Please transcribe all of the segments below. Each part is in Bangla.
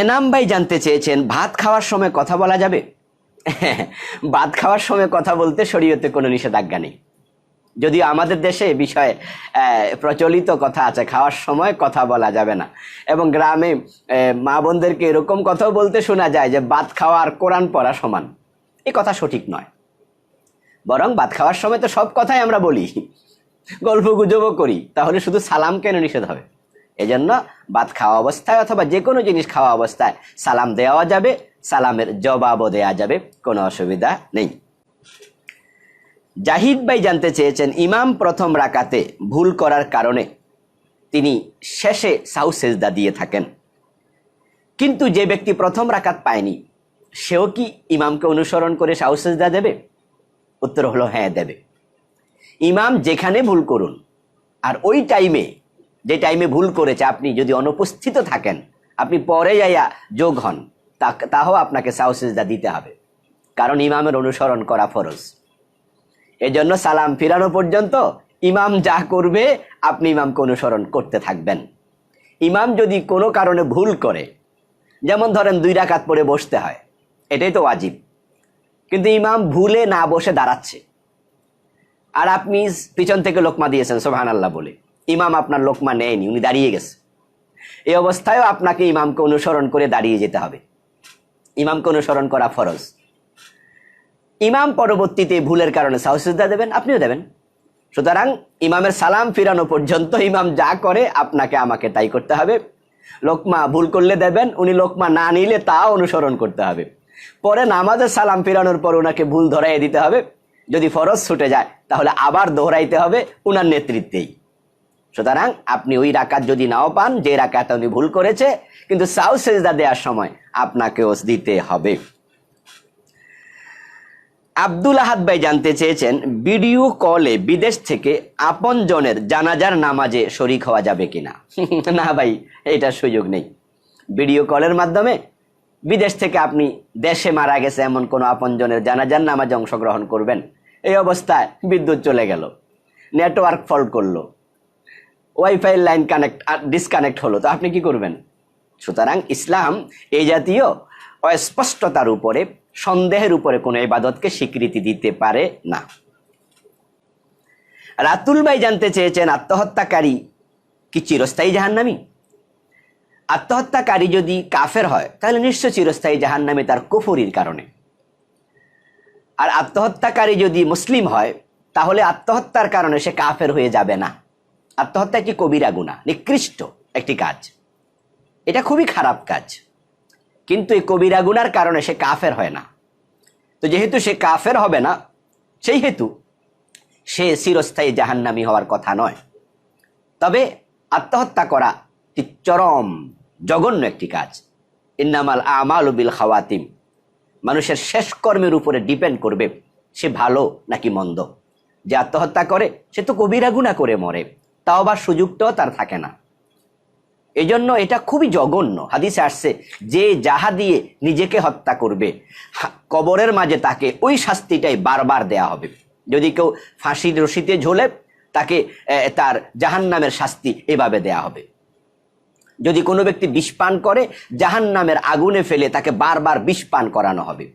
এনাম ভাই জানতে চেয়েছেন, ভাত খাওয়ার সময় কথা বলা যাবে? ভাত খাওয়ার সময় কথা বলতে শরীয়তে কোনো নিষেধাজ্ঞা নেই। যদিও আমাদের দেশে বিষয়ে প্রচলিত কথা আছে, খাওয়ার সময় কথা বলা যাবে না। এবং গ্রামে মা বোনদেরকে এরকম কথাও বলতে শোনা যায় যে ভাত খাওয়া আর কোরআন পড়া সমান। এই কথা সঠিক নয়। বরং ভাত খাওয়ার সময় তো সব কথাই আমরা বলি, গল্প গুজবও করি, তাহলে শুধু সালাম কেন নিষেধ হবে? এজন্য ভাত খাওয়া অবস্থায় অথবা যে কোনো জিনিস খাওয়া অবস্থায় সালাম দেওয়া যাবে, সালামের জবাবও দেওয়া যাবে, কোনো অসুবিধা নেই। জাহিদ ভাই জানতে চেয়েছেন, ইমাম প্রথম রাকাতে ভুল করার কারণে তিনি শেষে সাহু সেজদা দিয়ে থাকেন, কিন্তু যে ব্যক্তি প্রথম রাকাত পায়নি সেও কি ইমামকে অনুসরণ করে সাহু সেজদা দেবে? উত্তর হলো হ্যাঁ, দেবে। ইমাম যেখানে ভুল করুন, আর ওই টাইমে যে টাইমে ভুল করেছে আপনি যদি অনুপস্থিত থাকেন, আপনি পরে যাইয়া যোগ হন, তাও আপনাকে সাহু সেজদা দিতে হবে, কারণ ইমামের অনুসরণ করা ফরজ। এজন্য সালাম ফিরানো পর্যন্ত ইমাম যা করবে আপনি ইমামকে অনুসরণ করতে থাকবেন। ইমাম যদি কোনো কারণে ভুল করে, যেমন ধরেন 2 রাকাত পরে বসতে হয়, এটাই তো ওয়াজিব, কিন্তু ইমাম ভুলে না বসে দাঁড়াচ্ছে, আর আপনি পিছন থেকে লোকমা দিয়েছেন সুবহানাল্লাহ বলে, ইমাম আপনার লোকমা নেয়নি, উনি দাঁড়িয়ে গেছে। এই অবস্থায়ও আপনাকে ইমামকে অনুসরণ করে দাঁড়িয়ে যেতে হবে। ইমামকে অনুসরণ করা ফরজ। ইমাম পরবর্তীতে ভুলের কারণে সাহু সিজদা দেবেন, আপনিও দেবেন। সুতরাং ইমামের সালাম ফিরানো পর্যন্ত ইমাম যা করে আপনাকে আমাকে তাই করতে হবে। লোকমা ভুল করলে দেবেন, উনি লোকমা না নিলে তাও অনুসরণ করতে হবে। পরে নামাজের সালাম ফিরানোর পর ওনাকে ভুল ধরাইয়ে দিতে হবে। যদি ফরজ ছুটে যায় তাহলে আবার দোহরাইতে হবে উনার নেতৃত্বেই। সুতরাং আপনি ওই রাকাত যদি নাও পান যে রাকাত উনি ভুল করেছে, কিন্তু সাহু সিজদা দেওয়ার সময় আপনাকেও দিতে হবে। আব্দুল আহাদ ভাই জানতে চেয়েছেন, ভিডিও কলে বিদেশ থেকে আপন জনের জানাজার নামাজে শরীক হওয়া যাবে কিনা? না ভাই, এটার সুযোগ নেই। ভিডিও কলের মাধ্যমে বিদেশ থেকে আপনি দেশে মারা গেছে এমন কোনো আপন জনের জানাজার নামাজে অংশগ্রহণ করবেন? এই অবস্থায় বিদ্যুৎ চলে গেল, নেটওয়ার্ক ফল্ট করলো, ওয়াইফাই লাইন ডিসকানেক্ট হলো, তো আপনি কি করবেন? সুতরাং ইসলাম এই জাতীয় অস্পষ্টতার উপরে, সন্দেহের উপরে কোনো ইবাদতকে স্বীকৃতি দিতে পারে না। রাতুল ভাই জানতে চেয়েছেন, আত্মহত্যাকারী কি চিরস্থায়ী জাহান্নামী? আত্মহত্যাকারী যদি কাফের হয় তাহলে নিশ্চয় চিরস্থায়ী জাহান্নামী, তার কুফরির কারণে। আর আত্মহত্যাকারী যদি মুসলিম হয় তাহলে আত্মহত্যার কারণে সে কাফের হয়ে যাবে না। আত্মহত্যা একটি কবিরা গুনাহ, নিকৃষ্ট একটি কাজ, এটা খুবই খারাপ কাজ, কিন্তু এই কবিরা গুনার কারণে সে কাফের হয় না। তো যেহেতু সে কাফের হবে না, সেই হেতু সে চিরস্থায়ী জাহান্নামী হওয়ার কথা নয়। তবে আত্মহত্যা করা একটি চরম জঘন্য একটি কাজ। ইন্নামাল আমালু বিল খাওয়াতিম, মানুষের শেষ কর্মের উপরে ডিপেন্ড করবে সে ভালো নাকি মন্দ। যে আত্মহত্যা করে সে তো কবিরা গুনাহ করে মরে, তাও আবার সুযোগটাও তার থাকে না। এই জন্য এটা খুবই জঘন্য। হাদিসে আসছে, যে যাহা দিয়ে নিজেকে হত্যা করবে কবরের মাঝে তাকে ওই শাস্তিটাই বারবার দেয়া হবে। যদি কেউ ফাঁসির রশিতে ঝোলে তাকে তার জাহান্নামের শাস্তি এভাবে দেয়া হবে। যদি কোনো ব্যক্তি বিষ পান করে জাহান্নামের আগুনে ফেলে তাকে বারবার বিষ পান করানো হবে।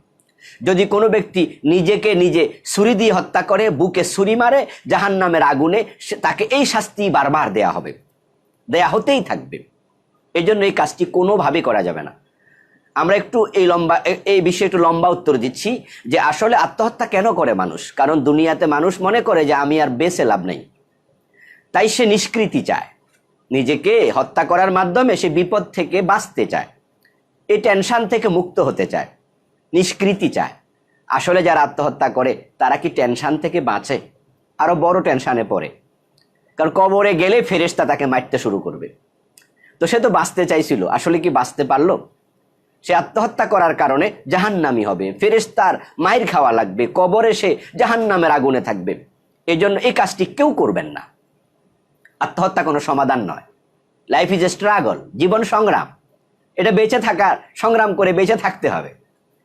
যদি কোনো ব্যক্তি নিজেকে নিজে ছুরি দিয়ে হত্যা করে, বুকে ছুরি মারে জাহান্নামের আগুনে, তাকে এই শাস্তি বারবার দেয়া হবে, দেয়া হতেই থাকবে। এই জন্য এই কাজটি কোনোভাবে করা যাবে না। আমরা একটু এই বিষয়ে একটু লম্বা উত্তর দিচ্ছি যে আসলে আত্মহত্যা কেন করে মানুষ। কারণ দুনিয়াতে মানুষ মনে করে যে আমি আর বেঁচে লাভ নেই, তাই সে নিষ্কৃতি চায়, নিজেকে হত্যা করার মাধ্যমে সে বিপদ থেকে বাঁচতে চায়, এই টেনশন থেকে মুক্ত হতে চায়, নিষ্কৃতি চায়। আসলে যারা আত্মহত্যা করে তারা কি টেনশন থেকে বাঁচে? আরো বড় টেনশনে পড়ে, কারণ কবরে গেলে ফেরেশতা তাকে মারতে শুরু করবে। তো সে তো বাঁচতে চাইছিল, আসলে কি বাঁচতে পারলো? সে আত্মহত্যা করার কারণে জাহান্নামী হবে, ফেরেশতার মাইর খাওয়া লাগবে, কবরে সে জাহান্নামের আগুনে থাকবে। এই জন্য এই কাজটি কেউ করবেন না। আত্মহত্যা কোনো সমাধান নয়। লাইফ ইজ এ স্ট্রাগল, জীবন সংগ্রাম। এটা বেঁচে থাকার সংগ্রাম করে বেঁচে থাকতে হবে,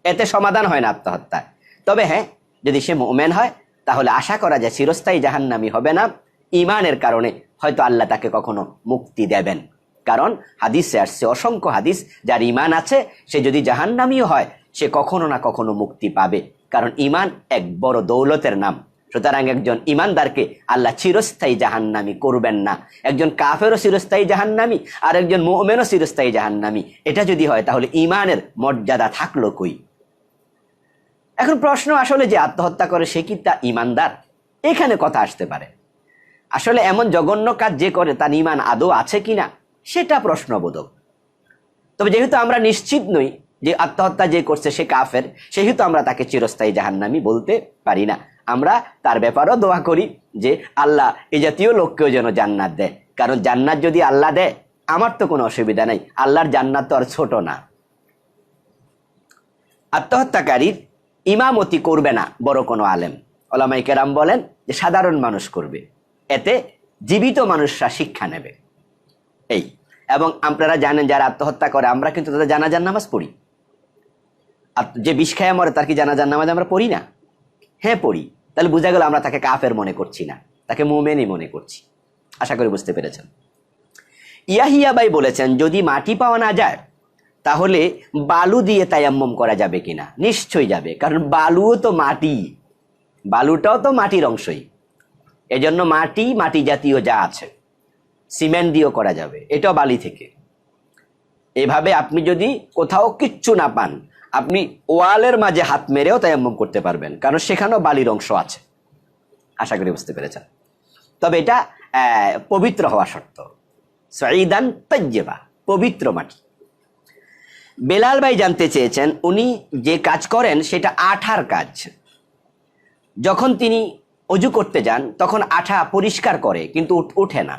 এতে সমাধান হয় না আত্মহত্যায়। তবে হ্যাঁ, যদি সে মুমিন হয় তাহলে আশা করা যায় চিরস্থায়ী জাহান্নামী হবে না। ঈমানের কারণে হয়তো আল্লাহ তাকে কখনো মুক্তি দেবেন। কারণ হাদিসে আসছে, অসংখ্য হাদিস, যার ইমান আছে সে যদি জাহান্নামীও হয় সে কখনো না কখনো মুক্তি পাবে, কারণ ইমান এক বড় দৌলতের নাম। সুতরাং একজন ইমানদারকে আল্লাহ চিরস্থায়ী জাহান্নামী করবেন না। একজন কাফেরও চিরস্থায়ী জাহান্নামী আর একজন মুমিনও চিরস্থায়ী জাহান্নামী। এটা যদি হয় তাহলে ইমানের মর্যাদা থাকলো কই? এখন প্রশ্ন আসলে যে আত্মহত্যা করে সে কি তা ইমানদার? এখানে কথা আসতে পারে। আসলে এমন জঘন্য কাজ যে করে তার ইমান আদৌ আছে কিনা সেটা প্রশ্নবোধক। তবে যেহেতু আমরা নিশ্চিত নই যে আত্মহত্যা যে করছে সে কাফের, সেহেতু আমরা তাকে চিরস্থায়ী জাহান্নামী বলতে পারি না। আমরা তার ব্যাপারেও দোয়া করি যে আল্লাহ এই জাতীয় লোককেও যেন জান্নাত দেয়, কারণ জান্নাত যদি আল্লাহ দেয় আমার তো কোনো অসুবিধা নাই, আল্লাহর জান্নাত তো আর ছোট না। আত্মহত্যাকারীর ইমামতি করবে না বড় কোনো আলেম, ওলামায়ে কেরাম বলেন যে সাধারণ মানুষ করবে, এতে জীবিত মানুষরা শিক্ষা নেবে। এই এবং আপনারা জানেন যারা আত্মহত্যা করে আমরা কিন্তু তাদের জানাজার নামাজ পড়ি। আর যে বিষ খায়া মরে তার কি জানাজার নামাজ আমরা পড়ি না? হ্যাঁ পড়ি। তাহলে বোঝা গেল আমরা তাকে কাফের মনে করছি না, তাকে মুমিনই মনে করছি। আশা করি বুঝতে পেরেছেন। ইয়াহিয়া ভাই বলেছেন যদি মাটি পাওয়া না যায় তাহলে বালু দিয়ে তায়াম্মুম করা যাবে কিনা? নিশ্চয়ই যাবে, কারণ বালুও তো মাটি, বালুটাও তো মাটির অংশই। এজন্য মাটি জাতীয় যা আছে সিমেন্ট দিয়েও করা যাবে, এটাও বালি থেকে। এভাবে আপনি যদি কোথাও কিচ্ছু না পান আপনি ওয়ালের মাঝে হাত মেরেও তায়াম্মুম করতে পারবেন, কারণ সেখানেও বালির অংশ আছে। আশা করি বুঝতে পেরেছেন। তবে এটা পবিত্র হওয়া শর্ত, সাইদান তাইয়্যিবা, পবিত্র মাটি। বেলাল ভাই জানতে চেয়েছেন উনি যে কাজ করেন সেটা আঠার কাজ। যখন তিনি অজু করতে যান তখন আঠা পরিষ্কার করে কিন্তু ওঠে না,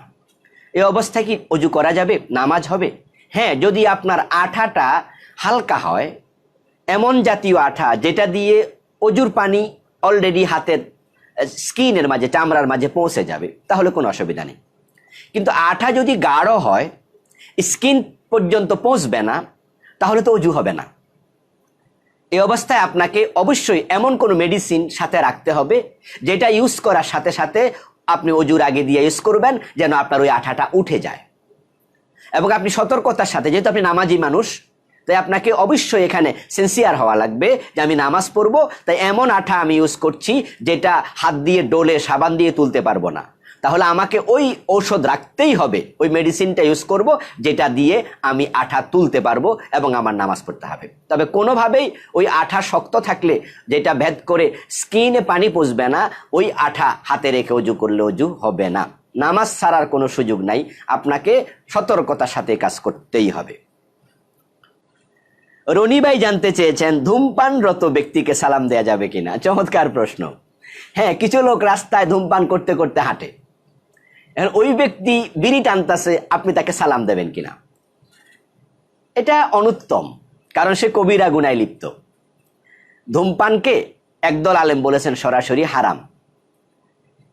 এই অবস্থায় কি অজু করা যাবে, নামাজ হবে? হ্যাঁ, যদি আপনার আঠাটা হালকা হয়, এমন জাতীয় আঠা যেটা দিয়ে অজুর পানি অলরেডি হাতের স্কিনের মাঝে, চামড়ার মাঝে পৌঁছে যাবে, তাহলে কোনো অসুবিধা নেই। কিন্তু আঠা যদি গাঢ় হয়, স্কিন পর্যন্ত পৌঁছবে না, তাহলে তো অজু হবে না। এই অবস্থায় আপনাকে অবশ্যই এমন কোনো মেডিসিন সাথে রাখতে হবে যেটা ইউজ করার সাথে সাথে আপনি অজুর আগে দিয়ে ইউজ করবেন যেন আপনার ওই আঠাটা উঠে যায়। এবং আপনি সতর্কতার সাথে, যেহেতু আপনি নামাজি মানুষ, তাই আপনাকে অবশ্যই এখানে সিনসিয়ার হওয়া লাগবে যে আমি নামাজ পড়বো, তাই এমন আঠা আমি ইউজ করছি যেটা হাত দিয়ে ডোলে সাবান দিয়ে তুলতে পারবো না, তাহলে আমাকে ওই ঔষধ রাখতেই হবে, ওই মেডিসিনটা ইউজ করব যেটা দিয়ে আমি আঠা তুলতে পারবো এবং আমার নামাজ পড়তে হবে। তবে কোনোভাবেই ওই আঠা শক্ত থাকলে যেটা ভেদ করে স্কিনে পানি পৌঁছবে না, ওই আঠা হাতে রেখে অজু করলে অজু হবে না। নামাজ ছাড়ার কোনো সুযোগ নাই, আপনাকে সতর্কতার সাথে কাজ করতেই হবে। রনি ভাই জানতে চেয়েছেন ধূমপানরত ব্যক্তিকে সালাম দেয়া যাবে কিনা? চমৎকার প্রশ্ন। হ্যাঁ, কিছু লোক রাস্তায় ধূমপান করতে করতে হাঁটে, ওই ব্যক্তি বিড়ি টানতেছে, আপনি তাকে সালাম দেবেন কিনা? এটা অনুত্তম, কারণ সে কবিরা গুনায় লিপ্ত। ধূমপানকে একদল আলেম বলেছেন সরাসরি হারাম।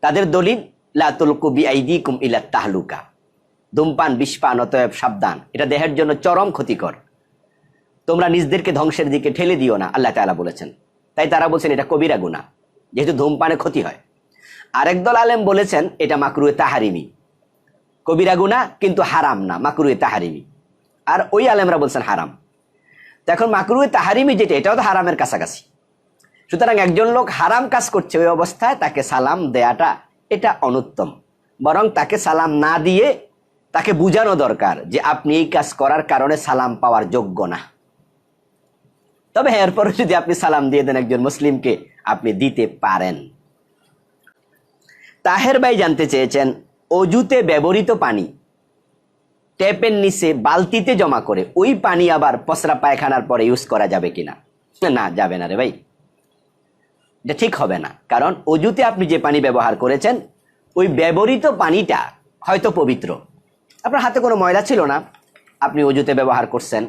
তাদের দলিল লা তুলকু বিআইদিকুম ইলা তাহলুকা, ধূমপান বিষপান, অতএব সাবধান, এটা দেহের জন্য চরম ক্ষতিকর, তোমরা নিজদেরকে ধ্বংসের দিকে ঠেলে দিও না, আল্লাহ তাআলা বলেছেন। তাই তারা বলছেন এটা কবিরা গুনাহ, যেহেতু ধূমপানে ক্ষতি হয়। আরেক দল আলেম বলেছেন এটা মাকরুহে তাহারিমি, কবিরা গুনাহ কিন্তু হারাম না, মাকরুহে তাহারিমি। আর ওই আলেমরা বলছেন হারাম। তো এখন মাকরুহে তাহারিমি যেটা, এটাও তো হারামের কাছাকাছি। সুতরাং একজন লোক হারাম কাজ করছে, ওই অবস্থায় তাকে সালাম দেয়াটা এটা অনুত্তম। বরং তাকে সালাম না দিয়ে তাকে বুঝানো দরকার যে আপনি এই কাজ করার কারণে সালাম পাওয়ার যোগ্য না। তবে এরপর যদি আপনি সালাম দিয়ে দেন একজন মুসলিমকে, আপনি দিতে পারেন। তাহের ভাই জানতে চেয়েছেন অজুতে ব্যবহৃত পানি ট্যাপের নিচে বালতিতে জমা করে ওই পানি আবার পসরা পায়খানার পরে ইউজ করা যাবে কিনা? না, যাবে না রে ভাই, এটা ঠিক হবে না। কারণ অজুতে আপনি যে পানি ব্যবহার করেছেন ওই ব্যবহৃত পানিটা হয়তো পবিত্র, আপনার হাতে কোনো ময়লা ছিল না, আপনি অজুতে ব্যবহার করছেন,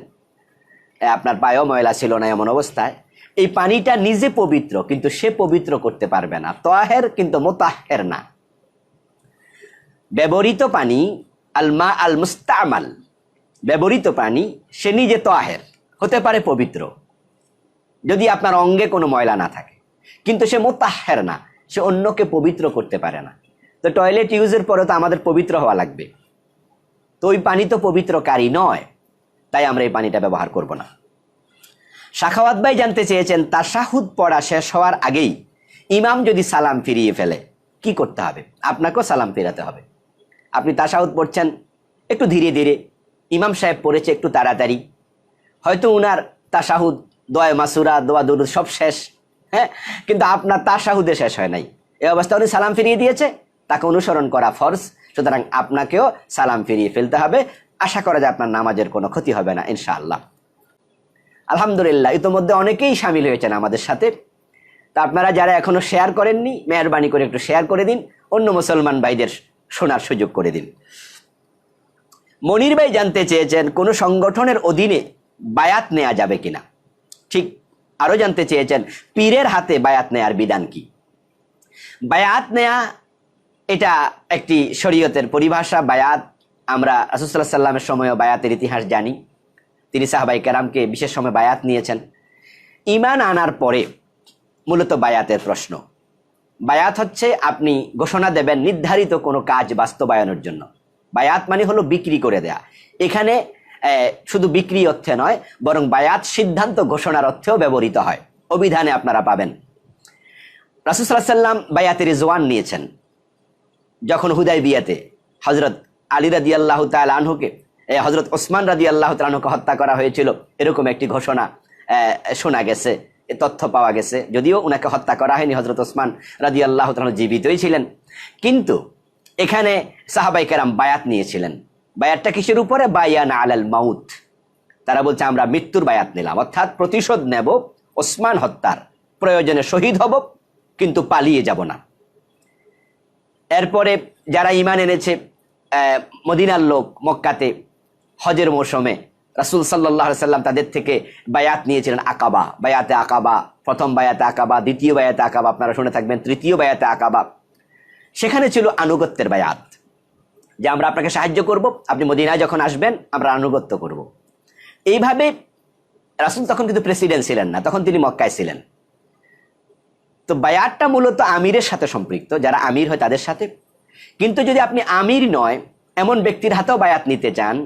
আপনার পায়েও ময়লা ছিল না, এমন অবস্থায় এই পানিটা নিজে পবিত্র, কিন্তু সে পবিত্র করতে পারবে না, তাহের কিন্তু মুতাহহের না। ব্যবহৃত পানি আলমা আল মুস্তামাল, ব্যবহৃত পানি সে নিজে তাহের হতে পারে, পবিত্র, যদি আপনার অঙ্গে কোনো ময়লা না থাকে, কিন্তু সে মুতাহহের না, সে অন্যকে পবিত্র করতে পারে না। তো টয়লেট ইউজের পরে তো আমাদের পবিত্র হওয়া লাগবে, তো ওই পানি তো পবিত্রকারী নয়, তাই আমরা এই পানিটা ব্যবহার করব না। সাখাওয়াত ভাই জানতে চেয়েছেন, তাশাহুদ পড়া শেষ হওয়ার আগেই ইমাম যদি সালাম ফিরিয়ে ফেলে কি করতে হবে? আপনাকেও সালাম ফেরাতে হবে। আপনি তাশাহুদ পড়ছেন একটু ধীরে ধীরে, ইমাম সাহেব পড়েছে একটু তাড়াতাড়ি, হয়তো উনার তাশাহুদ, দোয়া মাসুরা, দোয়া দুরুদ সব শেষ, হ্যাঁ, কিন্তু আপনার তাশাহুদে শেষ হয় নাই। এই অবস্থা উনি সালাম ফিরিয়ে দিয়েছে, তাকে অনুসরণ করা ফরজ, সুতরাং আপনাকেও সালাম ফিরিয়ে ফেলতে হবে। আশা করা যায় আপনার নামাজের কোনো ক্ষতি হবে না ইনশাআল্লাহ। আলহামদুলিল্লাহ, ইতোমধ্যে অনেকেই সামিল হয়েছেন আমাদের সাথে। তা আপনারা যারা এখনো শেয়ার করেননি, মেহরবানি করে একটু শেয়ার করে দিন, অন্য মুসলমান ভাইদের শোনার সুযোগ করে দিন। মনির ভাই জানতে চেয়েছেন, কোন সংগঠনের অধীনে বায়াত নেওয়া যাবে কিনা। ঠিক, আরো জানতে চেয়েছেন পীরের হাতে বায়াত নেয়ার বিধান কি। বায়াত নেয়া এটা একটি শরীয়তের পরিভাষা। বায়াত, আমরা রাসূল সাল্লাল্লাহু আলাইহি ওয়াসাল্লামের সময়ও বায়াতের ইতিহাস জানি, তিনি সাহাবায়ে কেরামকে বিশেষ সময় বায়াত নিয়েছেন। ঈমান আনার পরে মূলত বায়াতের প্রশ্ন। বায়াত হচ্ছে আপনি ঘোষণা দেবেন নির্ধারিত কোনো কাজ বাস্তবায়নের জন্য। বায়াত মানে হলো বিক্রি করে দেয়া। এখানে শুধু বিক্রি অর্থে নয়, বরং বায়াত সিদ্ধান্ত ঘোষণার অর্থেও ব্যবহৃত হয়, অভিধানে আপনারা পাবেন। রাসূল সাল্লাল্লাহু আলাইহি ওয়াসাল্লাম বায়াতের রিজওয়ান নিয়েছেন যখন হুদায়বিয়াতে হযরত আলী রাদিয়াল্লাহু তাআলা আনহুকে, হযরত ওসমান রাদিয়াল্লাহু তাআলা আনহুকে হত্যা করা হয়েছিল, এরকম একটি ঘোষণা শোনা গেছে, তথ্য পাওয়া গেছে। যদিও উনাকে হত্যা করা হয়নি, হযরত ওসমান রাদিয়াল্লাহু তাআলা জীবিতই ছিলেন, কিন্তু এখানে সাহাবায়ে কেরাম বায়াত নিয়েছিলেন। বায়াতটা কিসের উপরে? বায়ানা আলাল মাউত। তারা বলছে আমরা মৃত্যুর বায়াত নিলাম, অর্থাৎ প্রতিশোধ নেব ওসমান হত্যার, প্রয়োজনে শহীদ হব কিন্তু পালিয়ে যাব না। এরপরে যারা ঈমান এনেছে, মদিনার লোক মক্কাতে হজের মৌসুমে রাসূল সাল্লাল্লাহু আলাইহি সাল্লাম তাদের থেকে বায়াত নিয়েছিলেন আকাবা, বায়াতে আকাবা, প্রথম বায়াতে আকাবা, দ্বিতীয় বায়াতে আকাবা, আপনারা শুনে থাকবেন, তৃতীয় বায়াতে আকাবা। সেখানে ছিল আনুগত্যের বায়াত, যে আমরা আপনাকে সাহায্য করব, আপনি মদিনায় যখন আসবেন আমরা আনুগত্য করব। এইভাবে রাসূল তখন কিন্তু প্রেসিডেন্ট ছিলেন না, তখন তিনি মক্কায় ছিলেন। তো বায়াতটা মূলত আমিরের সাথে সম্পৃক্ত, যারা আমির হয় তাদের সাথে। কিন্তু যদি আপনি আমির নয় এমন ব্যক্তির হাতেও বায়াত নিতে চান,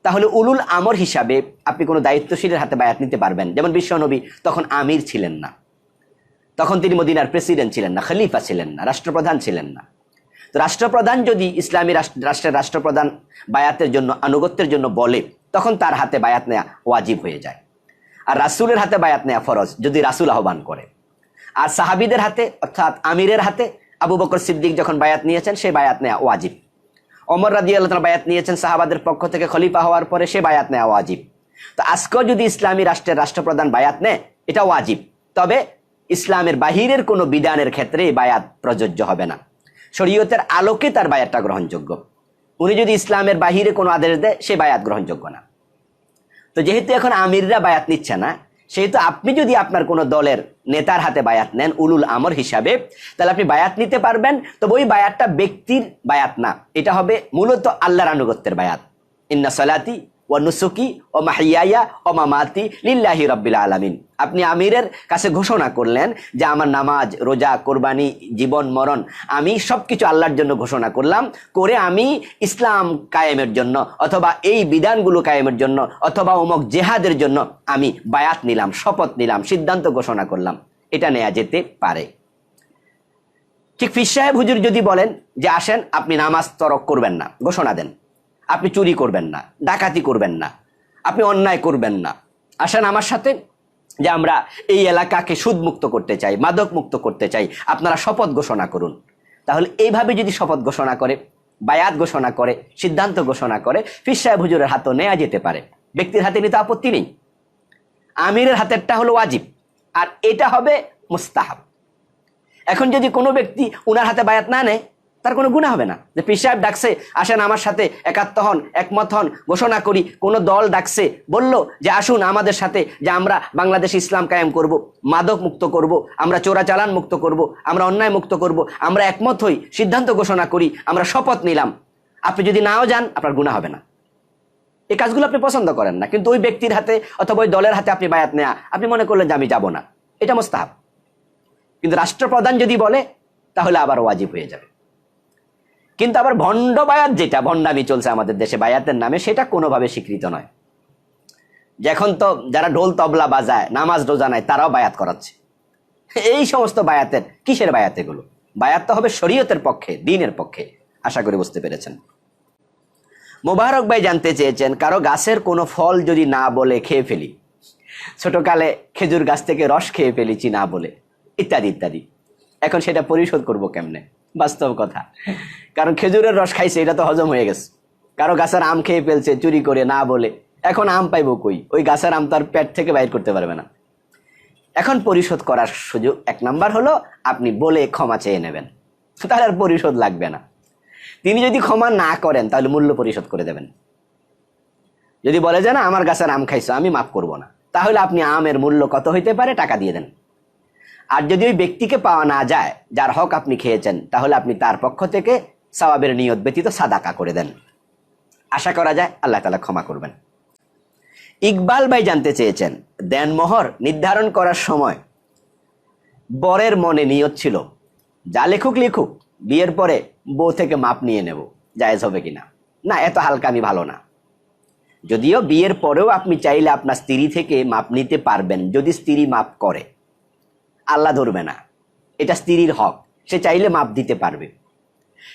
তাহলে উলুল আমর হিসাবে আপনি কোনো দায়িত্বশীলের হাতে বায়াত নিতে পারবেন। যেমন বিশ্বনবী তখন আমির ছিলেন না, তখন তিনি মদিনার প্রেসিডেন্ট ছিলেন না, খলিফা ছিলেন না, রাষ্ট্রপ্রধান ছিলেন না। তো রাষ্ট্রপ্রধান যদি ইসলামী রাষ্ট্রের রাষ্ট্রপ্রধান বায়াতের জন্য, আনুগত্যের জন্য বলে, তখন তার হাতে বায়াত নেওয়া ওয়াজিব হয়ে যায়। আর রাসূলের হাতে বায়াত নেওয়া ফরজ যদি রাসূল আহ্বান করে। আর সাহাবীদের হাতে অর্থাৎ আমিরের হাতে আবু বকর সিদ্দিক যখন বায়াত নিয়েছেন, সেই বায়াত নেওয়া ওয়াজিব। ওমর রাদিয়াল্লাহু তাআলা বায়াত নিয়েছেন সাহাবাদের পক্ষ থেকে খলিফা হওয়ার পরে, সে বায়াত নেওয়া ওয়াজিব। তো আজকেও যদি ইসলামী রাষ্ট্রের রাষ্ট্রপ্রধান বায়াত নেয়, এটা ওয়াজিব। তবে ইসলামের বাহিরের কোনো বিধানের ক্ষেত্রে এই বায়াত প্রযোজ্য হবে না, শরীয়তের আলোকে তার বায়াতটা গ্রহণযোগ্য। উনি যদি ইসলামের বাহিরে কোনো আদেশ দেয়, সে বায়াত গ্রহণযোগ্য না। তো যেহেতু এখন আমিররা বায়াত নিচ্ছে না, সেহেতু আপনি যদি আপনার কোনো দলের নেতার হাতে বায়াত নেন উলুল আমর হিসাবে, তাহলে আপনি বায়াত নিতে পারবেন। তবে ওই বায়াতটা ব্যক্তির বায়াত না, এটা হবে মূলত আল্লাহর আনুগত্যের বায়াত। ইন্না সালাতি ওয়া নুসুকি ওয়া মাহইয়ায়া ওয়া মামাতি লিল্লাহি রাব্বিল আলামিন। আপনি আমিরের কাছে ঘোষণা করলেন যে আমার নামাজ, রোজা, কোরবানি, জীবন মরণ আমি সবকিছু আল্লাহর জন্য ঘোষণা করলাম, করে আমি ইসলাম কায়েমের জন্য অথবা এই বিধানগুলো কায়েমের জন্য অথবা অমুক জেহাদের জন্য আমি বায়াত নিলাম, শপথ নিলাম, সিদ্ধান্ত ঘোষণা করলাম, এটা নেওয়া যেতে পারে। ঠিক পীর সাহেব হুজুর যদি বলেন যে আসেন আপনি নামাজ তরক করবেন না, ঘোষণা দেন, আপনি চুরি করবেন না, ডাকাতি করবেন না, আপনি অন্যায় করবেন না, আসেন আমার সাথে, যে আমরা এই এলাকাকে সুদ মুক্ত করতে চাই, মাদক মুক্ত করতে চাই, আপনারা শপথ ঘোষণা করুন। তাহলে এইভাবে যদি শপথ ঘোষণা করে, বায়াত ঘোষণা করে, সিদ্ধান্ত ঘোষণা করে, পীর সাহেব হুজুরের হাতও নেওয়া যেতে পারে। ব্যক্তির হাতে নিতে আপত্তি নেই। আমিরের হাতেরটা হলো ওয়াজিব, আর এটা হবে মুস্তাহাব। এখন যদি কোনো ব্যক্তি উনার হাতে বায়াত না নেয়, তার কোনো গুনাহ হবে না। যে পীর সাহেব ডাকছে আসেন আমার সাথে একাত্ম হন, একমত হন, ঘোষণা করি, কোনো দল ডাকছে বলল যে আসুন আমাদের সাথে, যে আমরা বাংলাদেশ ইসলাম কায়েম করব, মাদক মুক্ত করব, আমরা চোরাচালান মুক্ত করব, আমরা অন্যায় মুক্ত করব, আমরা একমত হই, সিদ্ধান্ত ঘোষণা করি, আমরা শপথ নিলাম। আপনি যদি নাও যান, আপনার গুনাহ হবে না। এই কাজগুলো আপনি পছন্দ করেন না, কিন্তু ওই ব্যক্তির হাতে অথবা ওই দলের হাতে আপনি বায়াত নেয়া, আপনি মনে করলেন যে আমি যাব না, এটা মুস্তাহাব। কিন্তু রাষ্ট্রপ্রধান যদি বলে, তাহলে আবার ওয়াজিব হয়ে যাবে। কিন্তু আবার ভণ্ড বায়াত, যেটা ভণ্ডামি চলছে আমাদের দেশে বায়াতের নামে, সেটা কোনোভাবে স্বীকৃত নয়। এখন তো যারা ঢোল তবলা বাজায়, নামাজ রোজা নাই, তারাও বায়াত করাচ্ছে। এই সমস্ত বায়াতের কিসের বায়াত? এগুলো বায়াত তো হবে শরীয়তের পক্ষে, দ্বীনের পক্ষে। আশা করি বুঝতে পেরেছেন। মোবারক ভাই জানতে চেয়েছেন, কারো গাছের কোনো ফল যদি না বলে খেয়ে ফেলি, ছোটকালে খেজুর গাছ থেকে রস খেয়ে ফেলেছি না বলে, ইত্যাদি ইত্যাদি, এখন সেটা পরিশোধ করব কেমনে? বাস্তব কথা, কারণ খেজুরের রস খাইছে, এটা তো হজম হয়ে গেছে। কারো গাছের আম খেয়ে ফেলছে চুরি করে না বলে, এখন আম পাইবো কই? ওই গাছের আম তার পেট থেকে বাইর করতে পারবে না। এখন পরিশোধ করার সুযোগ, এক নাম্বার হলো আপনি বলে ক্ষমা চেয়ে নেবেন, তাহলে আর পরিশোধ লাগবে না। তিনি যদি ক্ষমা না করেন তাহলে মূল্য পরিশোধ করে দেবেন। যদি বলে যে না আমার গাছের আম খাইছো, আমি মাফ করব না, তাহলে আপনি আমের মূল্য কত হইতে পারে টাকা দিয়ে দেন। আর যদি ওই ব্যক্তিকে পাওয়া না যায় যার হক আপনি খেয়েছেন, তাহলে আপনি তার পক্ষ থেকে সওয়াবের নিয়ত ব্যতীত সাদাকা করে দেন। আশা করা যায় আল্লাহ তাআলা ক্ষমা করবেন। ইকবাল ভাই জানতে চেয়েছেন, দেনমোহর নির্ধারণ করার সময় বরের মনে নিয়ত ছিল যা লেখুক লিখুক, বিয়ের পরে বউ থেকে মাপ নিয়ে নেব, জায়েজ হবে কিনা? না, এত হালকামি ভালো না। যদিও বিয়ের পরেও আপনি চাইলে আপনার স্ত্রী থেকে মাপ নিতে পারবেন, যদি স্ত্রী মাপ করে, আল্লাহ ধরবে না, এটা স্ত্রীর হক, সে চাইলে মাপ দিতে পারবে।